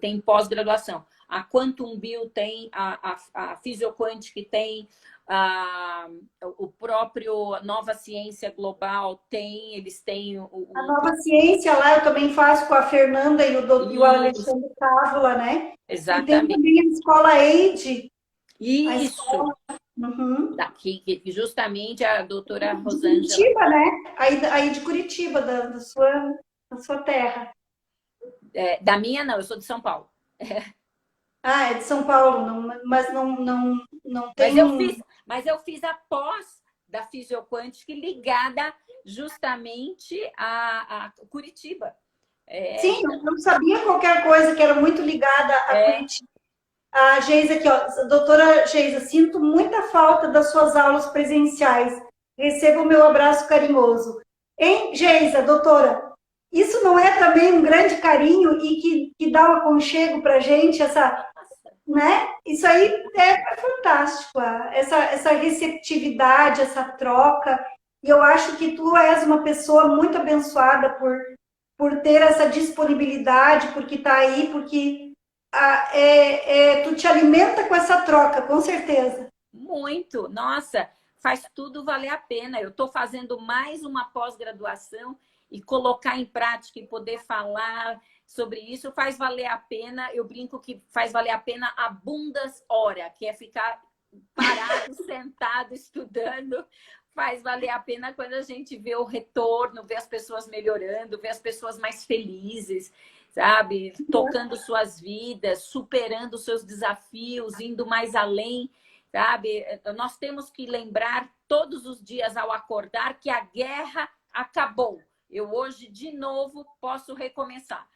tem pós-graduação. A Quantum Bio tem, a Fisioquântica tem, o próprio Nova Ciência Global tem, eles têm a Nova Ciência lá eu também faço com a Fernanda e o Alexandre Cávola, né? Exatamente. E tem também a Escola Aide. Isso. Daqui, justamente a doutora Rosângela. Curitiba, né? Aí de Curitiba, da sua terra. Da minha, não, eu sou de São Paulo. É de São Paulo, mas não tem. Mas eu fiz a pós da Fisioquântica ligada justamente a Curitiba. Sim, eu não sabia qualquer coisa que era muito ligada a Curitiba. A Geisa aqui, ó, doutora Geisa, sinto muita falta das suas aulas presenciais. Receba o meu abraço carinhoso. Hein, Geisa, doutora? Isso não é também um grande carinho e que dá um aconchego para a gente, né? Isso aí é fantástico, essa receptividade, essa troca. E eu acho que tu és uma pessoa muito abençoada por ter essa disponibilidade, porque está aí, porque tu te alimenta com essa troca, com certeza. Muito, nossa, faz tudo valer a pena. Eu estou fazendo mais uma pós-graduação e colocar em prática e poder falar sobre isso faz valer a pena. Eu brinco que faz valer a pena a bundas hora, que é ficar parado, sentado, estudando. Faz valer a pena quando a gente vê o retorno, vê as pessoas melhorando, vê as pessoas mais felizes, sabe? Tocando suas vidas, superando seus desafios, indo mais além, sabe? Nós temos que lembrar todos os dias ao acordar que a guerra acabou. Eu hoje, de novo, posso recomeçar.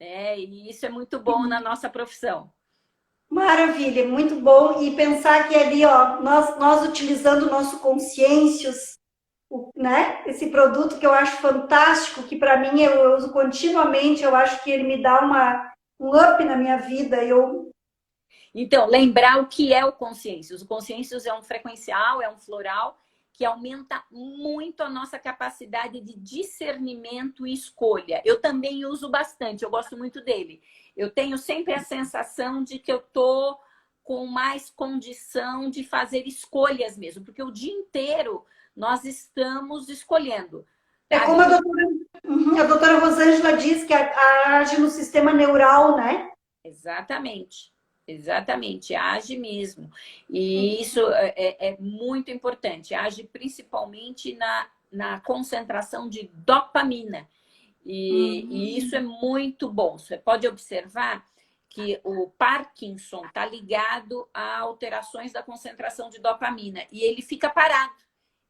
E isso é muito bom na nossa profissão. Maravilha, muito bom. E pensar que ali, ó, nós utilizando o nosso Consciêncios, né? Esse produto que eu acho fantástico, que para mim eu uso continuamente, eu acho que ele me dá um up na minha vida. Então, lembrar o que é o consciências. O consciências é um frequencial, é um floral, que aumenta muito a nossa capacidade de discernimento e escolha. Eu também uso bastante, eu gosto muito dele. Eu tenho sempre a sensação de que eu estou com mais condição de fazer escolhas mesmo, porque o dia inteiro nós estamos escolhendo. É Sabe? como a doutora Rosângela diz que age no sistema neural, né? Exatamente, exatamente, age mesmo. E isso é muito importante, age principalmente na concentração de dopamina. E isso é muito bom. Você pode observar que o Parkinson está ligado a alterações da concentração de dopamina e ele fica parado.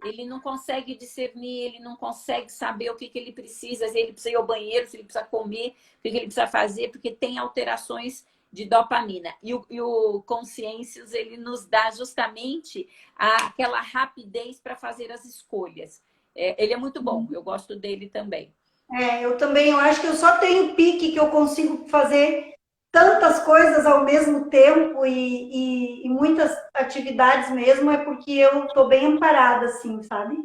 Ele não consegue discernir, ele não consegue saber o que ele precisa, se ele precisa ir ao banheiro, se ele precisa comer, o que ele precisa fazer, porque tem alterações de dopamina. E o Consciências, ele nos dá justamente aquela rapidez para fazer as escolhas. Ele é muito bom, eu gosto dele também. Eu também, eu acho que eu só tenho pique que eu consigo fazer tantas coisas ao mesmo tempo e muitas atividades mesmo, é porque eu estou bem amparada, assim, sabe?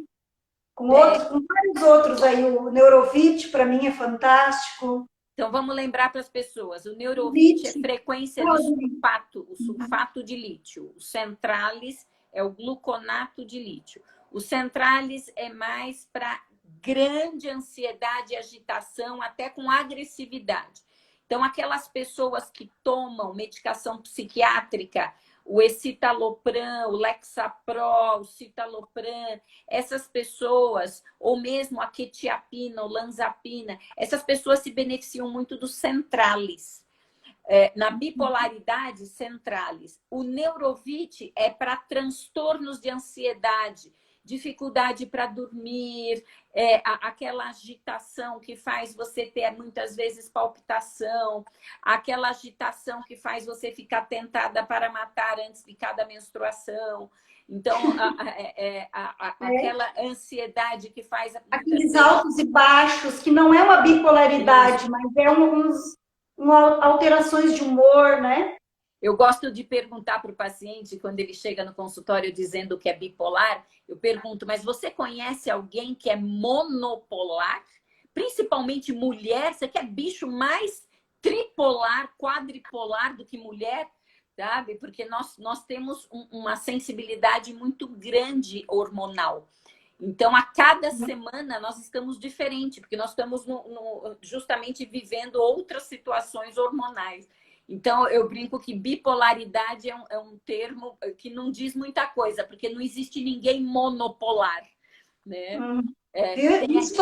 Com vários outros aí, o Neurovit para mim é fantástico. Então, vamos lembrar para as pessoas: o Neurovit é Vit, frequência de sulfato, o sulfato de lítio. O Centralis é o gluconato de lítio. O Centralis é mais para grande ansiedade e agitação, até com agressividade. Então, aquelas pessoas que tomam medicação psiquiátrica, o escitalopram, o Lexapro, o citalopram, essas pessoas, ou mesmo a quetiapina, o lanzapina, essas pessoas se beneficiam muito do Centralis. Na bipolaridade, Centralis. O Neurovit é para transtornos de ansiedade, dificuldade para dormir, aquela agitação que faz você ter muitas vezes palpitação, aquela agitação que faz você ficar tentada para matar antes de cada menstruação. Então, aquela ansiedade que faz... Aqueles altos e baixos, que não é uma bipolaridade, mas é alterações de humor, né? Eu gosto de perguntar para o paciente, quando ele chega no consultório dizendo que é bipolar, eu pergunto, mas você conhece alguém que é monopolar? Principalmente mulher, você quer bicho mais tripolar, quadripolar do que mulher? Sabe? Porque nós temos uma sensibilidade muito grande hormonal. Então, a cada semana nós estamos diferentes, porque nós estamos justamente vivendo outras situações hormonais. Então, eu brinco que bipolaridade é um termo que não diz muita coisa, porque não existe ninguém monopolar, né? Isso,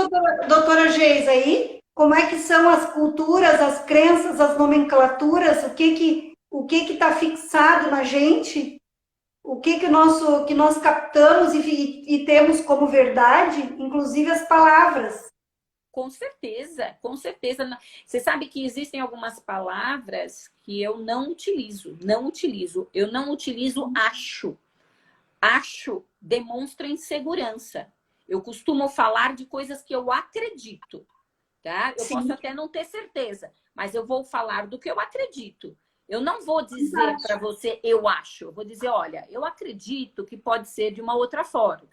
doutora Geisa, aí, como é que são as culturas, as crenças, as nomenclaturas, o que está fixado na gente, o que nós captamos e temos como verdade, inclusive as palavras. Com certeza, com certeza. Você sabe que existem algumas palavras que eu não utilizo, não utilizo. Eu não utilizo acho. Acho demonstra insegurança. Eu costumo falar de coisas que eu acredito, tá? Eu posso até não ter certeza, mas eu vou falar do que eu acredito. Eu não vou dizer para você eu acho. Eu vou dizer, olha, eu acredito que pode ser de uma outra forma.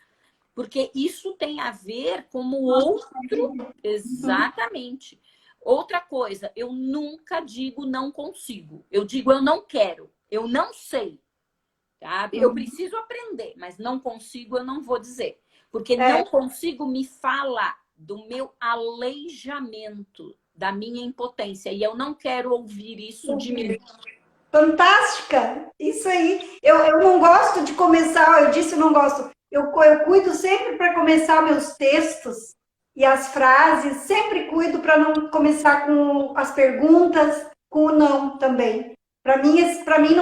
Porque isso tem a ver com o outro. Exatamente. Outra coisa, eu nunca digo não consigo. Eu digo eu não quero, eu não sei. Sabe? Eu preciso aprender, mas não consigo, eu não vou dizer. Porque não consigo me fala do meu aleijamento, da minha impotência. E eu não quero ouvir isso de mim. Fantástica! Isso aí. Eu não gosto de começar, eu disse eu não gosto. Eu cuido sempre para começar meus textos e as frases, sempre cuido para não começar com as perguntas, com o não também. Para mim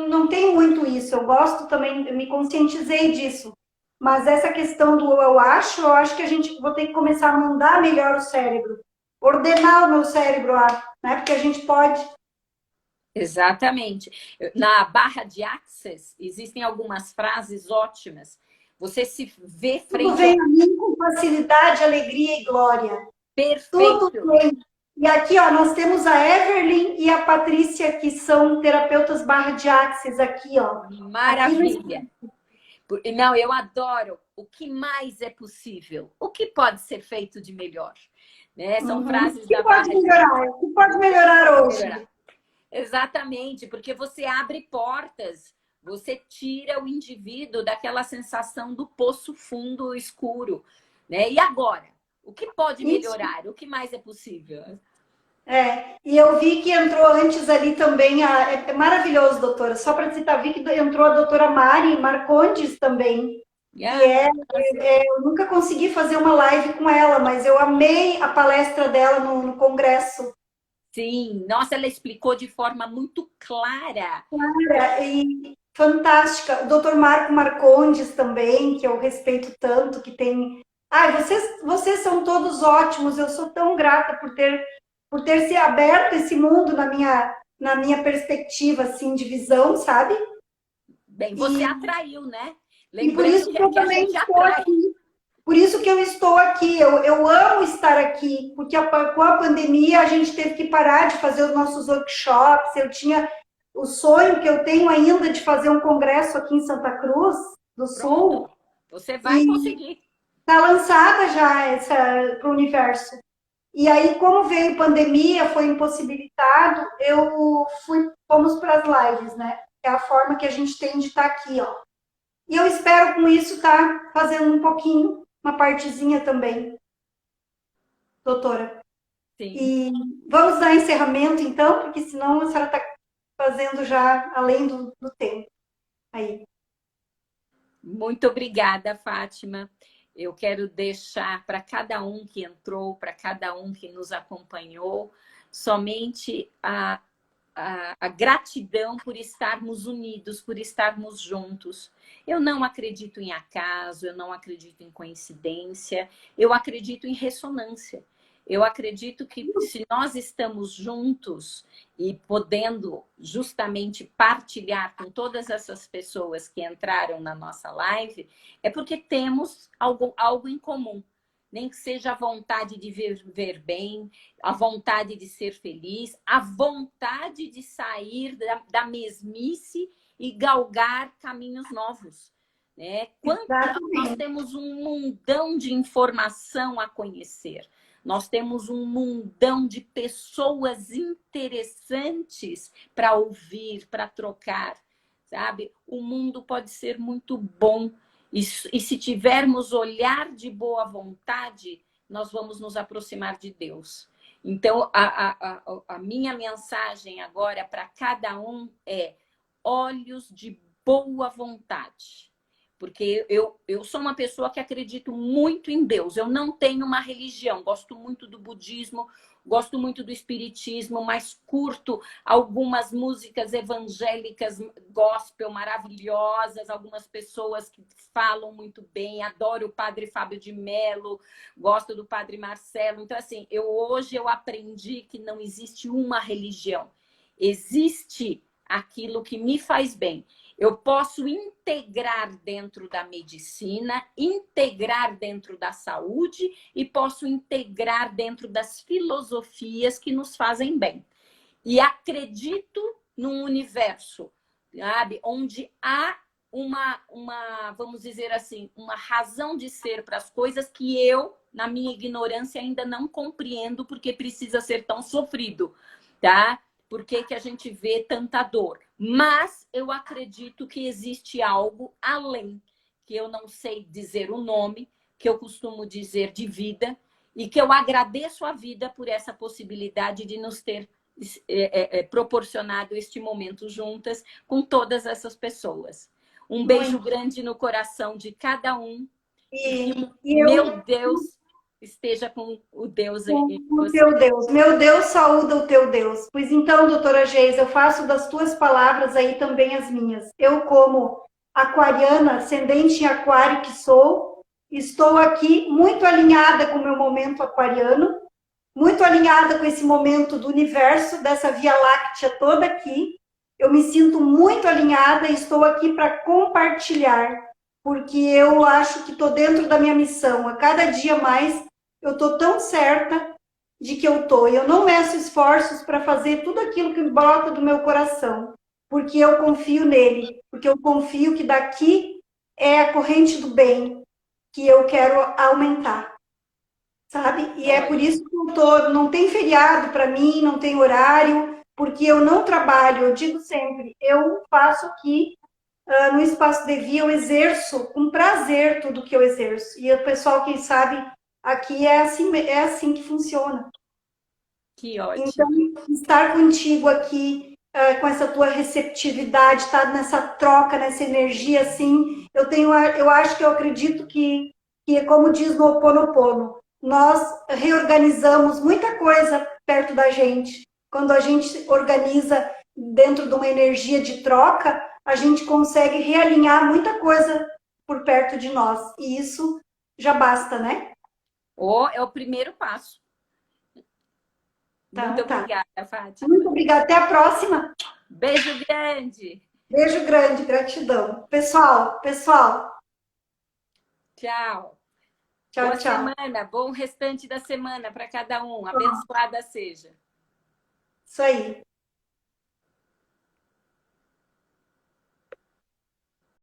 não tem muito isso. Eu gosto também, eu me conscientizei disso. Mas essa questão do eu acho que a gente vou ter que começar a mandar melhor o cérebro, ordenar o meu cérebro, né? Porque a gente pode. Exatamente. Na barra de Access, existem algumas frases ótimas. Você se vê frente... Tudo vem a mim com facilidade, alegria e glória. Perfeito. Tudo vem. E aqui, ó, nós temos a Everlyn e a Patrícia, que são terapeutas barra de Axis aqui, ó. Aqui Maravilha. Não, eu adoro. O que mais é possível? O que pode ser feito de melhor? Né? São frases O que da pode Barra de melhorar? O que pode melhorar hoje? melhorar. Exatamente, porque você abre portas, você tira o indivíduo daquela sensação do poço fundo escuro, né? E agora? O que pode melhorar? O que mais é possível? E eu vi que entrou antes ali também, é maravilhoso, doutora, só para citar, vi que entrou a doutora Mari Marcondes também, eu nunca consegui fazer uma live com ela, mas eu amei a palestra dela no congresso. Sim, nossa, ela explicou de forma muito clara. E fantástica. O doutor Marco Marcondes também, que eu respeito tanto, que tem... Ai, vocês são todos ótimos, eu sou tão grata por ter se aberto esse mundo na minha perspectiva, assim, de visão, sabe? Bem, você atraiu, né? E por Lembrando isso que eu que a também gente estou atrai. aqui. Por isso que eu estou aqui. Eu amo estar aqui, porque com a pandemia a gente teve que parar de fazer os nossos workshops. Eu tinha o sonho que eu tenho ainda de fazer um congresso aqui em Santa Cruz do Sul. Pronto, você vai E conseguir. está lançada já essa para o universo. E aí, como veio pandemia, foi impossibilitado, fomos para as lives, né? É a forma que a gente tem de estar aqui, ó. E eu espero com isso estar fazendo um pouquinho, uma partezinha também, doutora. Sim. E vamos dar encerramento, então, porque senão a senhora está fazendo já além do tempo. Aí. Muito obrigada, Fátima. Eu quero deixar para cada um que entrou, para cada um que nos acompanhou, somente a gratidão por estarmos unidos, por estarmos juntos. Eu não acredito em acaso, eu não acredito em coincidência, eu acredito em ressonância. Eu acredito que se nós estamos juntos e podendo justamente partilhar com todas essas pessoas que entraram na nossa live, é porque temos algo em comum. Nem que seja a vontade de viver bem, a vontade de ser feliz, a vontade de sair da mesmice e galgar caminhos novos. Né? Nós temos um mundão de informação a conhecer. Nós temos um mundão de pessoas interessantes para ouvir, para trocar, sabe? O mundo pode ser muito bom. E se tivermos olhar de boa vontade, nós vamos nos aproximar de Deus. Então, a minha mensagem agora para cada um é olhos de boa vontade. Porque eu sou uma pessoa que acredito muito em Deus. Eu não tenho uma religião. Gosto muito do budismo, gosto muito do espiritismo, mas curto algumas músicas evangélicas gospel maravilhosas, algumas pessoas que falam muito bem. Adoro o Padre Fábio de Mello, gosto do Padre Marcelo. Então, assim, hoje eu aprendi que não existe uma religião. Existe aquilo que me faz bem. Eu posso integrar dentro da medicina, integrar dentro da saúde e posso integrar dentro das filosofias que nos fazem bem. E acredito num universo, sabe, onde há vamos dizer assim, uma razão de ser para as coisas que eu, na minha ignorância, ainda não compreendo porque precisa ser tão sofrido, tá? Por que a gente vê tanta dor? Mas eu acredito que existe algo além, que eu não sei dizer o nome, que eu costumo dizer de vida, e que eu agradeço a vida por essa possibilidade de nos ter proporcionado este momento juntas com todas essas pessoas. Um beijo grande no coração de cada um. Meu Deus esteja com o Deus aí. O teu Deus. Meu Deus saúda o teu Deus. Pois então, doutora Geis, eu faço das tuas palavras aí também as minhas. Eu, como aquariana, ascendente em aquário que sou, estou aqui muito alinhada com o meu momento aquariano, muito alinhada com esse momento do universo, dessa Via Láctea toda aqui. Eu me sinto muito alinhada e estou aqui para compartilhar, porque eu acho que estou dentro da minha missão. A cada dia mais eu estou tão certa de que eu tô. E eu não meço esforços para fazer tudo aquilo que brota do meu coração, porque eu confio nele, porque eu confio que daqui é a corrente do bem que eu quero aumentar, sabe? E é por Olha, isso que eu tô, não tem feriado para mim, não tem horário, porque eu não trabalho, eu digo sempre, eu faço aqui no Espaço Devi, eu exerço com prazer tudo que eu exerço. E o pessoal, quem sabe, aqui é assim que funciona. que Então, ótimo. estar contigo aqui, com essa tua receptividade, estar nessa troca, nessa energia, assim, eu acho que eu acredito que é como diz no Ho Oponopono, nós reorganizamos muita coisa perto da gente. Quando a gente organiza dentro de uma energia de troca, a gente consegue realinhar muita coisa por perto de nós. E isso já basta, né? Oh, é o primeiro passo. Muito Então, tá. obrigada, Muito Fátima. obrigada. Até a próxima. Beijo grande. Beijo grande, gratidão. Pessoal, Tchau. tchau, Boa tchau. semana, bom restante da semana para cada um. Abençoada seja. Isso aí.